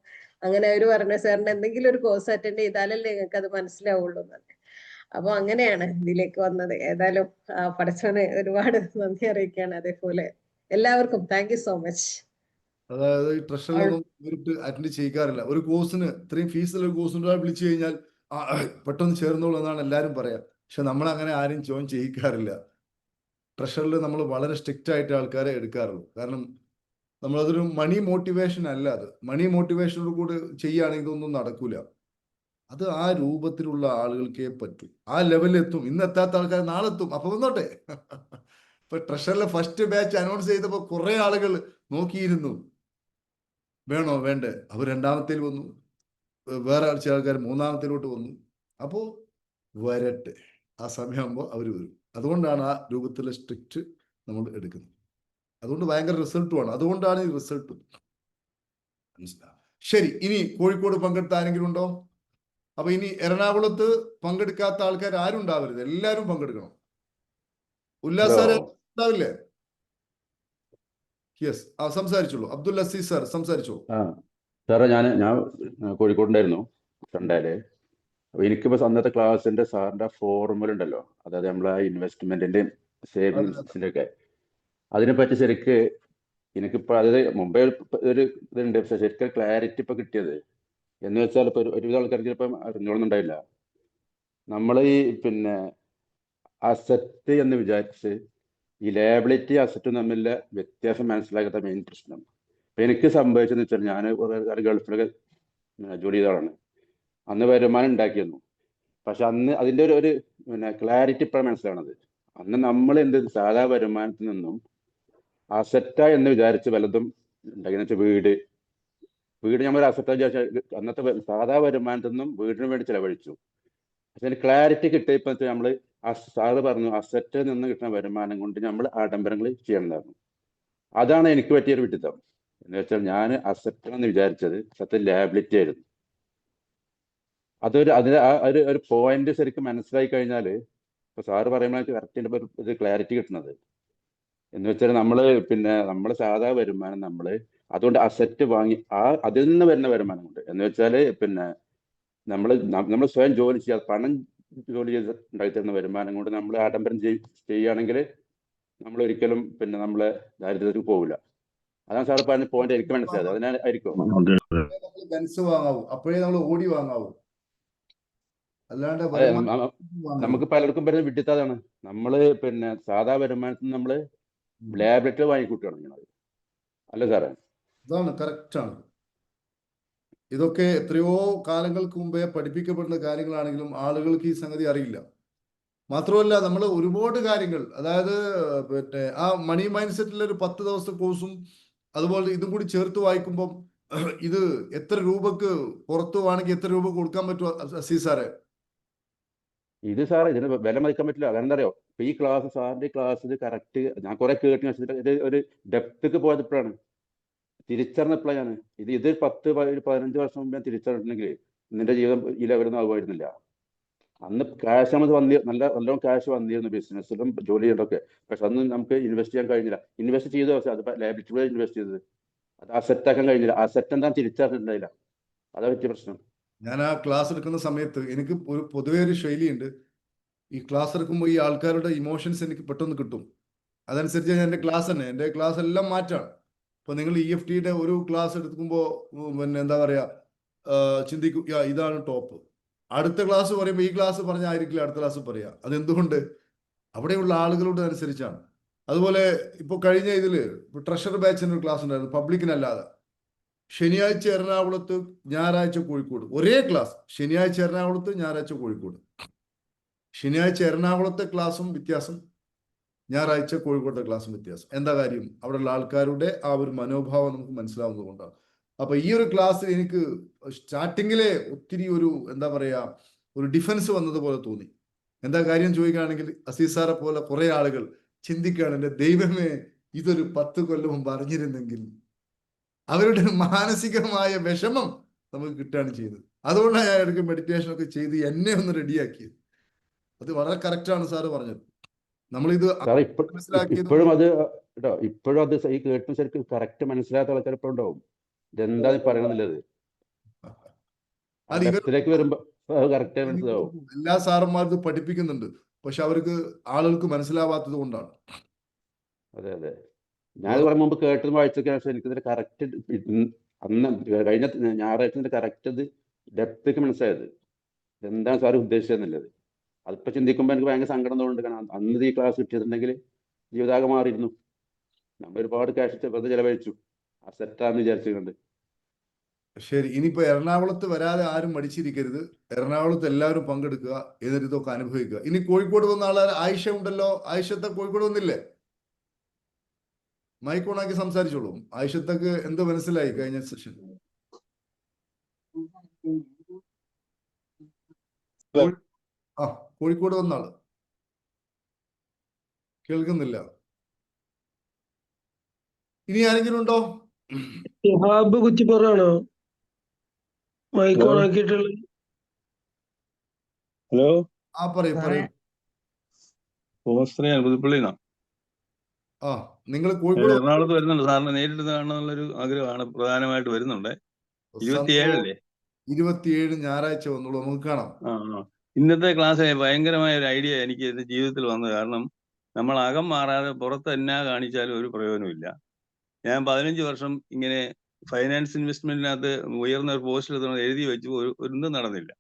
അങ്ങനെ അവര് പറഞ്ഞു സാറിന്റെ എന്തെങ്കിലും ഒരു കോഴ്സ് അറ്റൻഡ് ചെയ്താലല്ലേ നിങ്ങൾക്ക് അത് മനസ്സിലാവുള്ളൂ എന്ന്. അപ്പൊ അങ്ങനെയാണ് ഇതിലേക്ക് വന്നത്. ഏതായാലും പഠിച്ചവന് ഒരുപാട് നന്ദി അറിയിക്കുകയാണ്. അതേപോലെ എല്ലാവർക്കും താങ്ക് യു സോ മച്ച്. അതായത് ഈ ട്രഷറിലൊന്നും നേരിട്ട് അറ്റൻഡ് ചെയ്യിക്കാറില്ല. ഒരു കോഴ്സിന് ഇത്രയും ഫീസുള്ള ഒരു കോഴ്സിന് ഒരാൾ വിളിച്ചു കഴിഞ്ഞാൽ പെട്ടെന്ന് ചേർന്നോളൂ എന്നാണ് എല്ലാവരും പറയാ. പക്ഷെ നമ്മൾ അങ്ങനെ ആരും ജോയിൻ ചെയ്യിക്കാറില്ല. ട്രഷറിൽ നമ്മൾ വളരെ സ്ട്രിക്റ്റ് ആയിട്ട് ആൾക്കാരെ എടുക്കാറുള്ളൂ. കാരണം നമ്മളതൊരു മണി മോട്ടിവേഷൻ അല്ല. അത് മണി മോട്ടിവേഷനോട് കൂടെ ചെയ്യുകയാണെങ്കിൽ ഇതൊന്നും നടക്കൂല. അത് ആ രൂപത്തിലുള്ള ആളുകൾക്കേ പറ്റൂ. ആ ലെവലിലെത്തും. ഇന്ന് എത്താത്ത ആൾക്കാർ നാളെ എത്തും. അപ്പൊ വന്നോട്ടെ. ഇപ്പൊ ട്രഷറിലെ ഫസ്റ്റ് ബാച്ച് അനൗൺസ് ചെയ്തപ്പോൾ കുറെ ആളുകൾ നോക്കിയിരുന്നു, വേണോ വേണ്ടേ. അവർ രണ്ടാമത്തേൽ വന്നു, വേറെ ചില ആൾക്കാർ മൂന്നാമത്തേലോട്ട് വന്നു. അപ്പോ വരട്ടെ, ആ സമയമാകുമ്പോൾ അവർ വരും. അതുകൊണ്ടാണ് ആ രൂപത്തിലെ സ്ട്രിക്റ്റ് നമ്മൾ എടുക്കുന്നത്. അതുകൊണ്ട് ഭയങ്കര റിസൾട്ടുമാണ്. അതുകൊണ്ടാണ് ഈ റിസൾട്ട്. മനസ്സിലാവും. ശരി, ഇനി കോഴിക്കോട് പങ്കെടുത്ത ആരെങ്കിലും ഉണ്ടോ? അപ്പൊ ഇനി എറണാകുളത്ത് പങ്കെടുക്കാത്ത ആൾക്കാർ ആരും ഉണ്ടാവരുത്, എല്ലാവരും പങ്കെടുക്കണം. ഉല്ലാസാര ഉണ്ടാവില്ലേ? യെസ്, സംസാരിച്ചോളൂ. അബ്ദുൽ അസീസ് സാർ സംസാരിച്ചോളൂ. സാറേ, ഞാൻ കോഴിക്കോടുണ്ടായിരുന്നു സൺഡേയില്. അപ്പൊ എനിക്കിപ്പോ അന്നത്തെ ക്ലാസ്സിന്റെ സാറിന്റെ ഫോർമുല ഉണ്ടല്ലോ, അതായത് നമ്മളെ ഇൻവെസ്റ്റ്മെന്റിന്റെ സേവിങ്സിന്റെ ഒക്കെ അതിനെപ്പറ്റി ശരിക്ക് എനിക്കിപ്പോ അതായത് മുമ്പേ ഒരു ഇതുണ്ട്, പക്ഷെ ശരിക്കും ക്ലാരിറ്റി ഇപ്പൊ കിട്ടിയത് എന്ന് വെച്ചാൽ ഇപ്പൊ ഒരുവിധ ആൾക്കാർക്ക് ഇപ്പം അറിഞ്ഞോളുന്നുണ്ടായില്ല. നമ്മൾ ഈ പിന്നെ അസറ്റ് എന്ന് വിചാരിച്ച് ഈ ലയബിലിറ്റി അസറ്റും തമ്മിലുള്ള വ്യത്യാസം മനസ്സിലാക്കാത്ത മെയിൻ പ്രശ്നം. അപ്പൊ എനിക്ക് സംഭവിച്ചെന്ന് വെച്ചാൽ ഞാൻ ഗൾഫിലൊക്കെ ജോലി ചെയ്ത ആളാണ്. അന്ന് വരുമാനം ഉണ്ടാക്കിയിരുന്നു. പക്ഷെ അന്ന് അതിന്റെ ഒരു പിന്നെ ക്ലാരിറ്റി ഇപ്പോഴാണ് മനസ്സിലാവണത്. അന്ന് നമ്മൾ എന്ത് സാധാ വരുമാനത്തിൽ നിന്നും അസറ്റ എന്ന് വിചാരിച്ച് വല്ലതും ഉണ്ടാക്കിയെന്ന് വെച്ചാൽ വീട് നമ്മൾ അസറ്റ വിചാരിച്ച അന്നത്തെ സാധാ വരുമാനത്തിൽ നിന്നും വീടിന് വേണ്ടി ചെലവഴിച്ചു. പക്ഷെ അതിന് ക്ലാരിറ്റി കിട്ടിയപ്പോ നമ്മൾ സാറ് പറഞ്ഞു അസറ്റിൽ നിന്ന് കിട്ടുന്ന വരുമാനം കൊണ്ട് നമ്മൾ ആഡംബരങ്ങൾ ചെയ്യണമെന്നായിരുന്നു. അതാണ് എനിക്ക് പറ്റിയൊരു വിഡിത്തം. എന്ന് വെച്ചാൽ ഞാൻ അസറ്റ് എന്ന് വിചാരിച്ചത് സത്യം ലയബിലിറ്റി ആയിരുന്നു. അതിന് ഒരു പോയിന്റ് ശരിക്കും മനസ്സിലായി കഴിഞ്ഞാൽ ഇപ്പൊ സാറ് പറയുമ്പോൾ കറക്റ്റിന്റെ ഒരു ക്ലാരിറ്റി കിട്ടുന്നത് എന്ന് വെച്ചാൽ നമ്മള് സാധാ വരുമാനം അതുകൊണ്ട് അസറ്റ് വാങ്ങി അതിൽ നിന്ന് വരുന്ന വരുമാനം കൊണ്ട് എന്ന് വെച്ചാൽ നമ്മൾ സ്വയം ജോലി ചെയ്യാതെ പണം ജോലി ചെയ്ത് ഉണ്ടാക്കിത്തരുന്ന വരുമാനം കൊണ്ട് നമ്മൾ ആഡംബരം ചെയ്യുകയാണെങ്കിൽ നമ്മൾ ഒരിക്കലും നമ്മളെ ദാരിദ്ര്യത്തിൽ പോകില്ല. അതാണ് സാറ് പറഞ്ഞ പോയിന്റ് എനിക്ക് മനസ്സിലായത്. അതിനായിരിക്കും ബെൻസ് വാങ്ങാവൂ, അപ്പോഴേ നമ്മൾ ഓടി വാങ്ങാവൂ. അല്ലാണ്ട് നമുക്ക് പലർക്കും വരുന്ന വിഡിത്തതാണ്. നമ്മള് സാധാ വരുമാനത്തിൽ നമ്മള് ലാബിലിറ്റി വാങ്ങിക്കൂട്ടുകയാണ് ചെയ്യുന്നത്. അല്ലേ സാറേ? അതാണ് കറക്റ്റാണ്. ഇതൊക്കെ എത്രയോ കാലങ്ങൾക്ക് മുമ്പേ പഠിപ്പിക്കപ്പെടുന്ന കാര്യങ്ങളാണെങ്കിലും ആളുകൾക്ക് ഈ സംഗതി അറിയില്ല. മാത്രമല്ല നമ്മൾ ഒരുപാട് കാര്യങ്ങൾ, അതായത് പിന്നെ ആ മണി മൈൻഡ് സെറ്റിലെ ഒരു 10 ദിവസത്തെ കോഴ്സും അതുപോലെ ഇതും കൂടി ചേർത്ത് വായിക്കുമ്പം ഇത് എത്ര രൂപക്ക് പുറത്തു പോവാണെങ്കിൽ എത്ര രൂപ കൊടുക്കാൻ പറ്റുമോ അസീസ് സാറേ? ഇത് സാറേ ഇതിന് വില മതിക്കാൻ പറ്റില്ല. കാരണം എന്താ അറിയോ, ഇപ്പൊ ഈ ക്ലാസ് സാറിന്റെ ക്ലാസ് ഇത് കറക്റ്റ് ഞാൻ കുറെ കേട്ടിന്, പക്ഷേ ഇത് ഒരു ഡെപ്ത്ക്ക് പോയപ്പോഴാണ് തിരിച്ചറിഞ്ഞപ്പോഴാണ് ഞാൻ ഇത് 10-15 വർഷം മുമ്പ് ഞാൻ തിരിച്ചറിഞ്ഞിട്ടുണ്ടെങ്കിൽ നിന്റെ ജീവിതം ഈ ലെവലൊന്നും ആകുമായിരുന്നില്ല. അന്ന് ക്യാഷ് നമുക്ക് നല്ലോണം ക്യാഷ് വന്നിരുന്നു ബിസിനസ്സിലും ജോലി ചെയ്തൊക്കെ. പക്ഷെ അന്ന് നമുക്ക് ഇൻവെസ്റ്റ് ചെയ്യാൻ കഴിഞ്ഞില്ല. ഇൻവെസ്റ്റ് ചെയ്തു, പക്ഷെ അത് ലാബിലിറ്റി ഇൻവെസ്റ്റ് ചെയ്തത്, അത് അസെറ്റ് ആക്കാൻ കഴിഞ്ഞില്ല. അസെറ്റ് എന്താ തിരിച്ചറിഞ്ഞിട്ടുണ്ടായില്ല. അതാ പറ്റിയ പ്രശ്നം. ഞാൻ ആ ക്ലാസ് എടുക്കുന്ന സമയത്ത് എനിക്ക് പൊതുവേ ഒരു ശൈലിയുണ്ട്. ഈ ക്ലാസ് എടുക്കുമ്പോൾ ഈ ആൾക്കാരുടെ ഇമോഷൻസ് എനിക്ക് പെട്ടെന്ന് കിട്ടും. അതനുസരിച്ച് ഞാൻ എൻ്റെ ക്ലാസ് എല്ലാം മാറ്റാണ്. ഇപ്പൊ നിങ്ങൾ EFTയുടെ ഒരു ക്ലാസ് എടുക്കുമ്പോൾ പിന്നെ എന്താ പറയാ, ചിന്തിക്കും ഇതാണ് ടോപ്പ്. അടുത്ത ക്ലാസ് പറയുമ്പോൾ ഈ ക്ലാസ് പറഞ്ഞായിരിക്കില്ല അടുത്ത ക്ലാസ് പറയാ. അതെന്തുകൊണ്ട്? അവിടെയുള്ള ആളുകളോട് അനുസരിച്ചാണ്. അതുപോലെ ഇപ്പോൾ കഴിഞ്ഞ ഇതില് ട്രഷർ ബാച്ചിന് ഒരു ക്ലാസ് ഉണ്ടായിരുന്നു, പബ്ലിക്കിനല്ലാതെ. ശനിയാഴ്ച എറണാകുളത്ത്, ഞായറാഴ്ച കോഴിക്കോട്. ഒരേ ക്ലാസ്, ശനിയാഴ്ച എറണാകുളത്ത്, ഞായറാഴ്ച കോഴിക്കോട്. ശനിയാഴ്ച എറണാകുളത്തെ ക്ലാസ്സും വ്യത്യാസം, ഞായറാഴ്ച കോഴിക്കോട്ടെ ക്ലാസ്സും വ്യത്യാസം. എന്താ കാര്യം? അവിടെയുള്ള ആൾക്കാരുടെ ആ ഒരു മനോഭാവം നമുക്ക് മനസ്സിലാവുന്നത് കൊണ്ടാണ്. അപ്പൊ ഈ ഒരു ക്ലാസ്സിൽ എനിക്ക് സ്റ്റാർട്ടിങ്ങിലെ ഒത്തിരി ഒരു എന്താ പറയാ, ഒരു ഡിഫൻസ് വന്നതുപോലെ തോന്നി. എന്താ കാര്യം ചോദിക്കുകയാണെങ്കിൽ, അസീസ് സാറെ പോലെ കുറെ ആളുകൾ ചിന്തിക്കുകയാണ്, എൻ്റെ ദൈവമേ ഇതൊരു 10 കൊല്ലം മുമ്പ് അറിഞ്ഞിരുന്നെങ്കിൽ. അവരുടെ മാനസികമായ വിഷമം നമുക്ക് കിട്ടുകയാണ് ചെയ്തത്. അതുകൊണ്ടാണ് ഞാൻ ഇടയ്ക്ക് മെഡിറ്റേഷൻ ഒക്കെ ചെയ്ത് എന്നെ ഒന്ന് റെഡിയാക്കിയത്. അത് വളരെ കറക്റ്റാണ് സാറ് പറഞ്ഞത്. നമ്മളിത് സാറേ മനസ്സിലാക്കിയത് ഇപ്പോഴും അത് കേട്ടോ, ഇപ്പോഴും അത് ഈ കേട്ടും ശരിക്കും കറക്റ്റ് മനസ്സിലാത്ത ആൾക്കാർ ഇപ്പോഴും ഉണ്ടാവും. ഇതെന്താ പറയണമെന്നുള്ളത് അത് ഇവർ ഡെപ്തിലേക്ക് വരുമ്പോ കറക്റ്റ് മനസ്സിലാവും. എല്ലാ സാറന്മാരും പഠിപ്പിക്കുന്നുണ്ട്, പക്ഷെ അവർക്ക് ആളുകൾക്ക് മനസ്സിലാവാത്തത് കൊണ്ടാണ്. അതെ അതെ, ഞാൻ കുറെ മുമ്പ് കേട്ടതും വായിച്ചൊക്കെ, പക്ഷെ എനിക്കിതിന്റെ കറക്റ്റ് അന്ന് കഴിഞ്ഞ ഞായറാഴ്ച കറക്റ്റ് അത് ഡെപ്തിക്ക് മനസ്സിലായത് എന്താണ് സാർ ഉദ്ദേശിച്ചതെന്നുള്ളത്. അതിപ്പോ ചിന്തിക്കുമ്പോൾ എനിക്ക് ഭയങ്കര സങ്കടം തോന്നുന്നുണ്ട്. കാരണം അന്ന് ഈ ക്ലാസ് കിട്ടിയിട്ടുണ്ടെങ്കിൽ ജീവിതാകെ മാറിയിരുന്നു. നമ്മൾ ഒരുപാട് ക്യാഷ് വെറുതെ ചെലവഴിച്ചു ആ സെറ്റാന്ന് വിചാരിച്ചുകൊണ്ട്. ശരി, ഇനിയിപ്പോ എറണാകുളത്ത് വരാതെ ആരും മടിച്ചിരിക്കരുത്. എറണാകുളത്ത് എല്ലാവരും പങ്കെടുക്കുക, എന്നിട്ട് ഇതൊക്കെ അനുഭവിക്കുക. ഇനി കോഴിക്കോട് വന്ന ആളെ ആയിഷ ഉണ്ടല്ലോ, ആയിഷത്തെ കോഴിക്കോട് വന്നില്ലേ? മൈക്ക് ഓണാക്കി സംസാരിച്ചോളൂ. ആയിഷത്തക്ക് എന്ത് മനസ്സിലായി കഴിഞ്ഞ സെഷൻ? ആ, കോഴിക്കോട് വന്ന ആള് കേൾക്കുന്നില്ല. ഇനി ആരെങ്കിലും ഉണ്ടോ? സുഹാബ് കുറ്റിപ്പുറാണോ മൈക്ക് ഓൺ ആക്കിയിട്ടുള്ളത്? ഹലോ, ആ പറയൂ പറയൂ. പുതുപ്പള്ളിന്നാ. ആ, നിങ്ങൾ കോഴിക്കോട് എറണാകുളത്ത് വരുന്നുണ്ട്. സാറിനെ നേരിട്ട് കാണണമെന്നുള്ളൊരു ആഗ്രഹമാണ് പ്രധാനമായിട്ട് വരുന്നുണ്ട്. 27 27 ഞായറാഴ്ച വന്നോളൂ, നമുക്ക് കാണാം. ഇന്നത്തെ ക്ലാസ് ഭയങ്കരമായ ഒരു ഐഡിയ എനിക്ക് എന്റെ ജീവിതത്തിൽ വന്നു. കാരണം നമ്മൾ അകം മാറാതെ പുറത്ത് എന്നാ കാണിച്ചാലും ഒരു പ്രയോജനമില്ല. ഞാൻ 15 വർഷം ഇങ്ങനെ ഫൈനാൻസ് ഇൻവെസ്റ്റ്മെന്റിനകത്ത് ഉയർന്ന ഒരു പോസ്റ്റിൽ എഴുതി വെച്ചു, ഒന്നും നടന്നില്ല,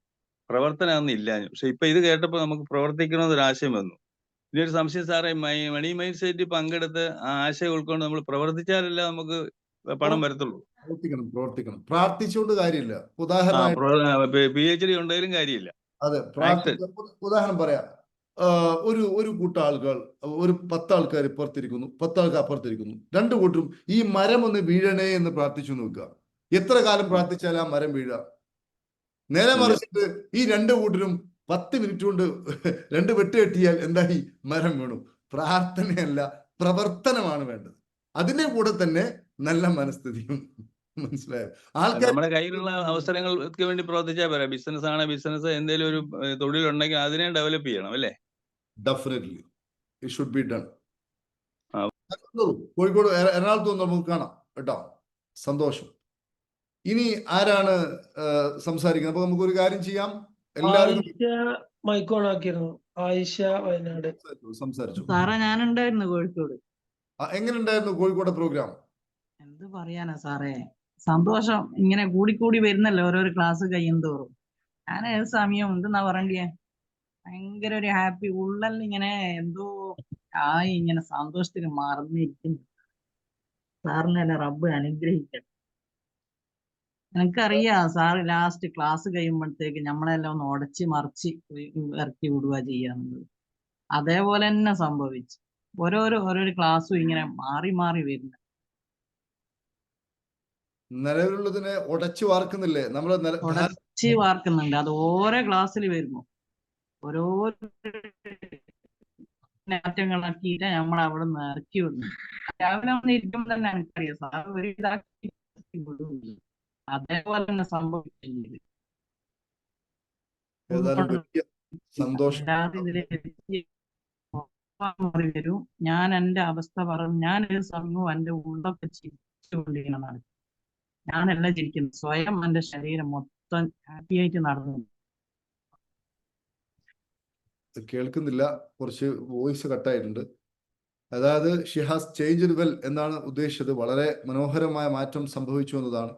പ്രവർത്തനം അന്ന് ഇല്ല. പക്ഷെ ഇപ്പൊ ഇത് കേട്ടപ്പോൾ നമുക്ക് പ്രവർത്തിക്കണമെന്നൊരു ആശയം വന്നു. ഇനി ഒരു സംശയം സാറേ, മണി മൈൻഡ് സെറ്റ് പങ്കെടുത്ത് ആ ആശയം ഉൾക്കൊണ്ട് നമ്മൾ പ്രവർത്തിച്ചാലല്ല നമുക്ക് പണം വരത്തുള്ളൂ. പ്രവർത്തിക്കണം. പ്രാർത്ഥിച്ചുകൊണ്ട് കാര്യമില്ല. ഉദാഹരണമായിട്ട് PhD ഉണ്ടെങ്കിലും കാര്യമില്ല. അതെ, ഉദാഹരണം പറയാം. ഒരു കൂട്ടം ആളുകൾ, ഒരു 10 ആൾക്കാർ ഇപ്പുറത്തിരിക്കുന്നു, 10 ആൾക്കാർ അപ്പുറത്തിരിക്കുന്നു. 2 കൂട്ടരും ഈ മരം ഒന്ന് വീഴണേ എന്ന് പ്രാർത്ഥിച്ചു നോക്കുക. എത്ര കാലം പ്രാർത്ഥിച്ചാൽ ആ മരം വീഴാ? നേരെ മറിച്ചിട്ട് ഈ 2 കൂട്ടരും 10 മിനിറ്റ് കൊണ്ട് 2 വെട്ട് കെട്ടിയാൽ എന്തായി? മരം വീണു. പ്രാർത്ഥനയല്ല, പ്രവർത്തനമാണ് വേണ്ടത്. അതിന്റെ കൂടെ തന്നെ നല്ല മനസ്ഥിതിയും. മനസ്സിലായോ? നമ്മുടെ കയ്യിലുള്ള അവസരങ്ങൾക്ക് വേണ്ടി പ്രവർത്തിച്ചാൽ പോരാ. ബിസിനസ് ആണ്, ബിസിനസ് എന്തെങ്കിലും ഒരു തൊഴിലുണ്ടെങ്കിൽ അതിനെ ഡെവലപ്പ് ചെയ്യണം അല്ലേ? Definitely it should be done. Kozhikode, എറണാകുളത്ത് വന്ന് നമുക്ക് കാണാം കേട്ടോ. സന്തോഷം. ഇനി ആരാണ് സംസാരിക്കുന്നത്? അപ്പൊ നമുക്ക് ഒരു കാര്യം ചെയ്യാം, എല്ലാവരും മൈക്ക് ഓൺ ആക്കിയിരുന്നു. ആയിഷ വയനാട് സംസാരിച്ചു. സാറേ, ഞാനുണ്ടായിരുന്നു കോഴിക്കോട്. എങ്ങനെ ഉണ്ടായിരുന്നു കോഴിക്കോട് പ്രോഗ്രാം? എന്ത് പറയാനാ സാറേ, സന്തോഷം ഇങ്ങനെ കൂടിക്കൂടി വരുന്നല്ലോ ഓരോരോ ക്ലാസ് കഴിയുന്തോറും. ഞാൻ ഏത് സമയം എന്തെന്നാ പറയണ്ടേ, ഭയങ്കര ഒരു ഹാപ്പി, ഉള്ളൽ ഇങ്ങനെ എന്തോ ആയി, ഇങ്ങനെ സന്തോഷത്തിന് മറന്നിരിക്കുന്നു. സാറിനെ റബ്ബ് അനുഗ്രഹിക്കട്ടെ. എനിക്കറിയാം സാറ് ലാസ്റ്റ് ക്ലാസ് കഴിയുമ്പോഴത്തേക്ക് നമ്മളെല്ലാം ഒന്ന് ഉടച്ച് മറിച്ച് ഇറക്കി വിടുക ചെയ്യാന്നുള്ളത്. അതേപോലെ തന്നെ സംഭവിച്ചു. ഓരോരോ ക്ലാസ്സും ഇങ്ങനെ മാറി മാറി വരുന്നു. നിലവിലുള്ളതിനെ ഉടച്ചു വാർക്കുന്നില്ലേ നമ്മള് ഉടച്ച് വാർക്കുന്നുണ്ട്. അത് ഓരോ ക്ലാസ്സിൽ വരുമ്പോ ഓരോ മാറ്റങ്ങളാക്കിയിട്ട് നമ്മൾ അവിടെ നിന്ന് ഇറക്കി വിടുന്നു. രാവിലെ വന്ന് ഇരിക്കുമ്പോൾ തന്നെ എനിക്കറിയാം സാർ ഒരു ഇതാക്കി വിടുന്നു. അതേപോലെ തന്നെ സംഭവിക്കുന്നത്. ഏതായാലും വലിയ സന്തോഷം. മാറി വരും. ഞാൻ എന്റെ അവസ്ഥ പറഞ്ഞു. ഞാൻ ഒരു സമയവും എന്റെ ഉള്ളൊക്കെ ചിരിച്ചുകൊണ്ടിരിക്കുന്ന നടക്കും. ഞാനല്ല ചിരിക്കുന്നത്, സ്വയം എന്റെ ശരീരം മൊത്തം ഹാപ്പി ആയിട്ട് നടന്നു. കേൾക്കുന്നില്ല, കുറച്ച് വോയിസ് കട്ടായിട്ടുണ്ട്. അതായത് ഷി ഹാസ് ചേഞ്ച്ഡ് വെൽ എന്നാണ് ഉദ്ദേശിച്ചത്. വളരെ മനോഹരമായ മാറ്റം സംഭവിച്ചു എന്നതാണ്.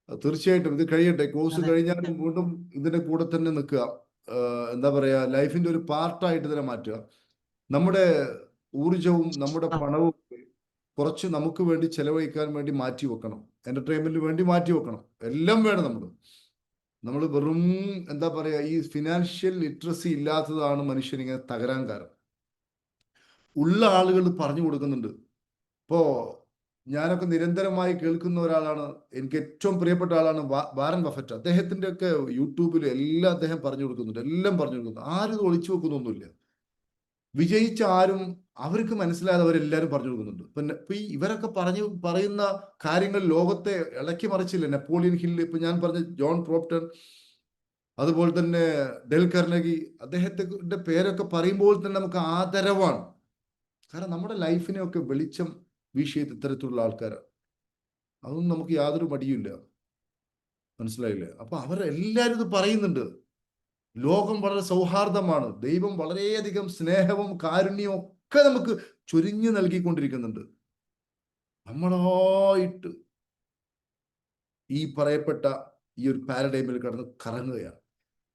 തീർച്ചയായിട്ടും ഇത് കഴിയട്ടെ. കോഴ്സ് കഴിഞ്ഞാലും വീണ്ടും ഇതിന്റെ കൂടെ തന്നെ നിൽക്കുക. എന്താ പറയാ, ലൈഫിന്റെ ഒരു പാർട്ടായിട്ട് ഇതിനെ മാറ്റുക. നമ്മുടെ ഊർജവും നമ്മുടെ പണവും കുറച്ച് നമുക്ക് വേണ്ടി ചെലവഴിക്കാൻ വേണ്ടി മാറ്റി വെക്കണം. എന്റർടൈൻമെന്റിന് വേണ്ടി മാറ്റി വെക്കണം. എല്ലാം വേണം. നമ്മൾ വെറും എന്താ പറയാ, ഈ ഫിനാൻഷ്യൽ ലിറ്ററസി ഇല്ലാത്തതാണ് മനുഷ്യൻ ഇങ്ങനെ തകരാൻ കാരണം. ഉള്ള ആളുകൾ പറഞ്ഞു കൊടുക്കുന്നുണ്ട്. ഇപ്പോ ഞാനൊക്കെ നിരന്തരമായി കേൾക്കുന്ന ഒരാളാണ്, എനിക്ക് ഏറ്റവും പ്രിയപ്പെട്ട ആളാണ് വാറൻ ബഫറ്റ്. അദ്ദേഹത്തിന്റെ ഒക്കെ യൂട്യൂബിൽ എല്ലാം അദ്ദേഹം പറഞ്ഞു കൊടുക്കുന്നുണ്ട്. എല്ലാം പറഞ്ഞു കൊടുക്കുന്നു. ആരും ഒളിച്ചു വെക്കുന്നൊന്നുമില്ല. വിജയിച്ച ആരും അവർക്ക് മനസ്സിലായവരെല്ലാവരും പറഞ്ഞു കൊടുക്കുന്നുണ്ട്. പിന്നെ ഇപ്പൊ ഇവരൊക്കെ പറയുന്ന കാര്യങ്ങൾ ലോകത്തെ ഇളക്കി മറിച്ചില്ല. നെപ്പോളിയൻ ഹില്ല്, ഇപ്പൊ ഞാൻ പറഞ്ഞ ജോൺ പ്രോപ്റ്റൺ, അതുപോലെ തന്നെ ഡെൽ കർണഗി, അദ്ദേഹത്തിന്റെ പേരൊക്കെ പറയുമ്പോൾ തന്നെ നമുക്ക് ആദരവാണ്. കാരണം നമ്മുടെ ലൈഫിനെയൊക്കെ വെളിച്ചം വീശിയത് ഇത്തരത്തിലുള്ള ആൾക്കാരാണ്. അതൊന്നും നമുക്ക് യാതൊരു മടിയില്ല. മനസ്സിലായില്ലേ? അപ്പൊ അവരെല്ലാവരും ഇത് പറയുന്നുണ്ട്. ലോകം വളരെ സൗഹാർദ്ദമാണ്. ദൈവം വളരെയധികം സ്നേഹവും കാരുണ്യവും ഒക്കെ നമുക്ക് ചൊരിഞ്ഞു നൽകിക്കൊണ്ടിരിക്കുന്നുണ്ട്. നമ്മളായിട്ട് ഈ പറയപ്പെട്ട ഈ ഒരു പാരഡൈമിൽ കടന്ന് കറങ്ങുകയാണ്.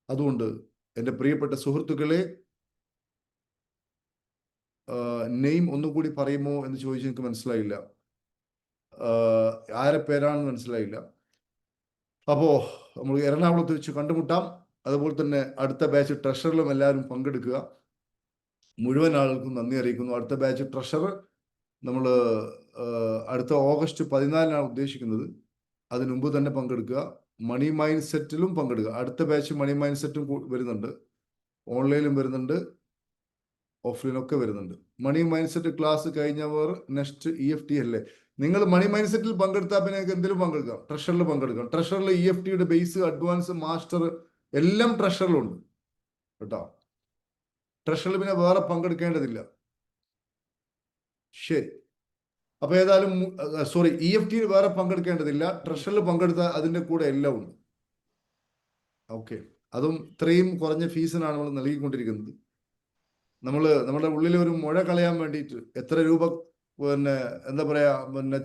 അതുകൊണ്ട് എൻ്റെ പ്രിയപ്പെട്ട സുഹൃത്തുക്കളെ, നെയിം ഒന്നുകൂടി പറയുമോ എന്ന് ചോദിച്ചു. എനിക്ക് മനസ്സിലായില്ല. ആരെ പേരാണെന്ന് മനസ്സിലായില്ല. അപ്പോ നമ്മൾ എറണാകുളത്ത് വെച്ച് കണ്ടുമുട്ടാം. അതുപോലെ തന്നെ അടുത്ത ബാച്ച് ട്രഷറിലും എല്ലാവരും പങ്കെടുക്കുക. മുഴുവൻ ആളുകൾക്കും നന്ദി അറിയിക്കുന്നു. അടുത്ത ബാച്ച് ട്രഷറർ നമ്മൾ അടുത്ത ഓഗസ്റ്റ് 14 ഉദ്ദേശിക്കുന്നത്. അതിനു മുമ്പ് തന്നെ പങ്കെടുക്കുക. മണി മൈൻഡ് സെറ്റിലും പങ്കെടുക്കുക. അടുത്ത ബാച്ച് മണി മൈൻഡ് സെറ്റും വരുന്നുണ്ട്, ഓൺലൈനിലും വരുന്നുണ്ട്, ഓഫ്ലൈനൊക്കെ വരുന്നുണ്ട്. മണി മൈൻഡ് സെറ്റ് ക്ലാസ് കഴിഞ്ഞവർ നെക്സ്റ്റ് EFT അല്ലേ? നിങ്ങൾ മണി മൈൻഡ് സെറ്റിൽ പങ്കെടുത്താൽ പിന്നെ നിങ്ങൾക്ക് എന്തിലും പങ്കെടുക്കാം. ട്രഷറിൽ പങ്കെടുക്കാം. ട്രഷറിൽ EFTയുടെ ബേസ്, അഡ്വാൻസ്, മാസ്റ്റർ എല്ലാം ട്രഷറിലുണ്ട് കേട്ടോ. ട്രഷറിൽ പിന്നെ വേറെ പങ്കെടുക്കേണ്ടതില്ല. ശരി. അപ്പൊ ഏതായാലും EFTയിൽ വേറെ പങ്കെടുക്കേണ്ടതില്ല. ട്രഷറിൽ പങ്കെടുത്താൽ അതിന്റെ കൂടെ എല്ലാം ഉണ്ട്. ഓക്കെ. അതും ഇത്രയും കുറഞ്ഞ ഫീസിനാണ് നമ്മൾ നൽകിക്കൊണ്ടിരിക്കുന്നത്. നമ്മുടെ ഉള്ളിൽ ഒരു മുഴ കളയാൻ വേണ്ടിയിട്ട് എത്ര രൂപ പിന്നെ എന്താ പറയാ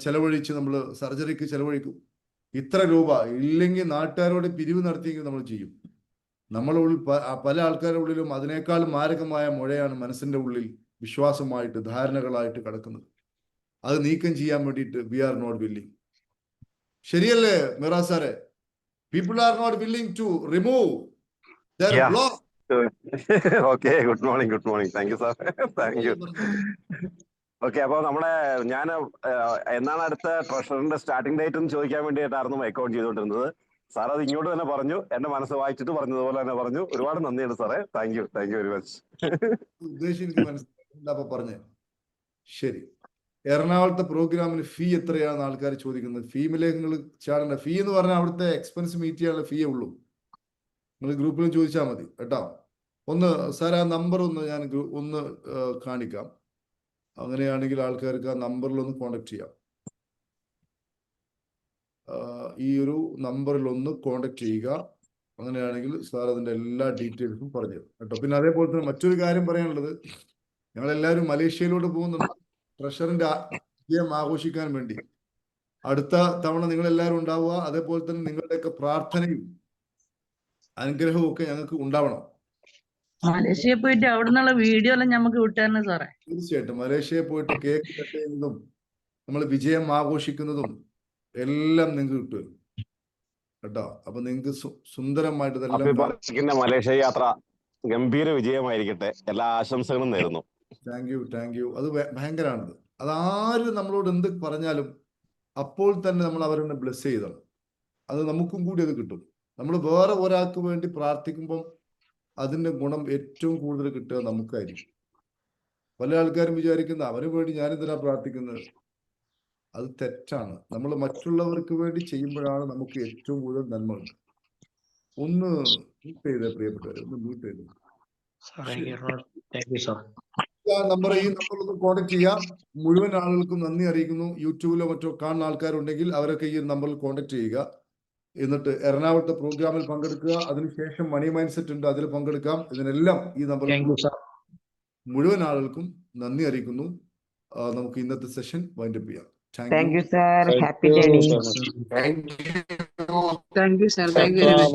ചെലവഴിച്ച് നമ്മൾ സർജറിക്ക് ചെലവഴിക്കും. ഇത്ര രൂപ ഇല്ലെങ്കിൽ നാട്ടുകാരോട് പിരിവ് നടത്തിയെങ്കിൽ നമ്മൾ ചെയ്യും. നമ്മുടെ ഉള്ളിൽ പല ആൾക്കാരുടെ ഉള്ളിലും അതിനേക്കാളും മാരകമായ മുഴയാണ് മനസ്സിന്റെ ഉള്ളിൽ വിശ്വാസമായിട്ട് ധാരണകളായിട്ട് കിടക്കുന്നത്. അത് നീക്കം ചെയ്യാൻ വേണ്ടിയിട്ട് വി ആർ നോട്ട് വില്ലിങ്. ശരിയല്ലേ മിറ സാറെ? People are not willing to remove their block. Okay, good morning. Thank you sir. Thank you. Okay, അപ്പോൾ ഞാൻ എന്നാണ് അടുത്ത ട്രഷറിന്റെ സ്റ്റാർട്ടിംഗ് ഡേറ്റ് എന്ന് ചോദിക്കാൻ വേണ്ടിയിട്ടായിരുന്നു അക്കൗണ്ട് ചെയ്തുകൊണ്ടിരുന്നത്. സാർ അത് ഇങ്ങോട്ട് തന്നെ പറഞ്ഞു. എന്റെ മനസ്സ് വായിച്ചിട്ട് പറഞ്ഞതുപോലെ തന്നെ പറഞ്ഞു. ഒരുപാട് നന്ദിയുണ്ട് സാറേ. Thank you very much. ഉദ്ദേശം എനിക്ക് മനസ്സിലായി. അപ്പൊ പറഞ്ഞേ ശരി. എറണാകുളത്തെ പ്രോഗ്രാമിന് ഫീ എത്രയാണെന്ന് ആൾക്കാർ ചോദിക്കുന്നത്. ഫീമിലേക്ക് നിങ്ങൾ ചാടേണ്ട. ഫീ എന്ന് പറഞ്ഞാൽ അവിടുത്തെ എക്സ്പെൻസ് മീറ്റ് ചെയ്യാനുള്ള ഫീയേ ഉള്ളൂ. നിങ്ങൾ ഗ്രൂപ്പിൽ ചോദിച്ചാൽ മതി കേട്ടോ. ഒന്ന് സാർ ആ നമ്പർ ഞാൻ ഒന്ന് കാണിക്കാം. അങ്ങനെയാണെങ്കിൽ ആൾക്കാർക്ക് ആ നമ്പറിൽ ഒന്ന് കോണ്ടാക്ട് ചെയ്യാം. ഈ ഒരു നമ്പറിൽ ഒന്ന് കോണ്ടാക്ട് ചെയ്യുക. അങ്ങനെയാണെങ്കിൽ സാർ അതിന്റെ എല്ലാ ഡീറ്റെയിൽസും പറഞ്ഞു തരും കേട്ടോ. പിന്നെ അതേപോലെ തന്നെ മറ്റൊരു കാര്യം പറയാനുള്ളത്, ഞങ്ങളെല്ലാവരും മലേഷ്യയിലോട്ട് പോകുന്നുണ്ട് ട്രഷറിന്റെ വിജയം ആഘോഷിക്കാൻ വേണ്ടി. അടുത്ത തവണ നിങ്ങളെല്ലാവരും ഉണ്ടാവുക. അതേപോലെ തന്നെ നിങ്ങളുടെയൊക്കെ പ്രാർത്ഥനയും അനുഗ്രഹവും ഒക്കെ ഞങ്ങൾക്ക് ഉണ്ടാവണം. മലേഷ്യയിൽ പോയിട്ട് അവിടെ നിന്നുള്ള വീഡിയോ എല്ലാം ഞമ്മക്ക് വിട്ടായിരുന്നു സാറേ. തീർച്ചയായിട്ടും മലേഷ്യയിൽ പോയിട്ട് കേക്ക് കട്ട് ചെയ്യുന്നതും നമ്മൾ വിജയം ആഘോഷിക്കുന്നതും എല്ലാം നിങ്ങൾക്ക് കിട്ടും. കേട്ടോ. അപ്പൊ നിങ്ങൾക്ക് സുന്ദരമായിട്ട് അപ്പൊ ഇതെല്ലാം ഈ പറഞ്ഞ മലേഷ്യ യാത്ര ഗംഭീര വിജയമായിരിക്കട്ടെ. എല്ലാ ആശംസകളും നേരുന്നു. Thank you. അത് ഭയങ്കരമാണത്. അതാര് നമ്മളോട് എന്ത് പറഞ്ഞാലും അപ്പോൾ തന്നെ നമ്മൾ അവരെ ബ്ലെസ് ചെയ്തണം. അത് നമുക്കും കൂടി അത് കിട്ടും. നമ്മൾ വേറെ ഒരാൾക്ക് വേണ്ടി പ്രാർത്ഥിക്കുമ്പം അതിന്റെ ഗുണം ഏറ്റവും കൂടുതൽ കിട്ടുക നമുക്കായിരിക്കും. പല ആൾക്കാരും വിചാരിക്കുന്ന അവന് വേണ്ടി ഞാനെന്തിനാ പ്രാർത്ഥിക്കുന്നത്, അത് തെറ്റാണ്. നമ്മൾ മറ്റുള്ളവർക്ക് വേണ്ടി ചെയ്യുമ്പോഴാണ് നമുക്ക് ഏറ്റവും കൂടുതൽ നന്മ കിട്ടുക. ഒന്ന് മ്യൂട്ട് ചെയ്തേ പ്രിയപ്പെട്ടവരെ, ഒന്ന് മ്യൂട്ട് ചെയ്തു. ഈ നമ്പറിൽ ഒന്ന് കോൺടാക്ട് ചെയ്യാം. മുഴുവൻ ആളുകൾക്കും നന്ദി അറിയിക്കുന്നു. യൂട്യൂബിലോ മറ്റോ കാണുന്ന ആൾക്കാരുണ്ടെങ്കിൽ അവരൊക്കെ ഈ നമ്പറിൽ കോൺടാക്ട് ചെയ്യുക. എന്നിട്ട് എറണാകുളത്തെ പ്രോഗ്രാമിൽ പങ്കെടുക്കുക. അതിനുശേഷം മണി മൈൻഡ് സെറ്റ് ഉണ്ട്, അതിൽ പങ്കെടുക്കാം. ഇതിനെല്ലാം ഈ നമ്പറിൽ മുഴുവൻ ആളുകൾക്കും നന്ദി അറിയിക്കുന്നു. നമുക്ക് ഇന്നത്തെ സെഷൻ വൈൻഡപ്പ് ചെയ്യാം. Thank you, sir. Happy journey. Thank you. Thank you, sir. Thank you very much.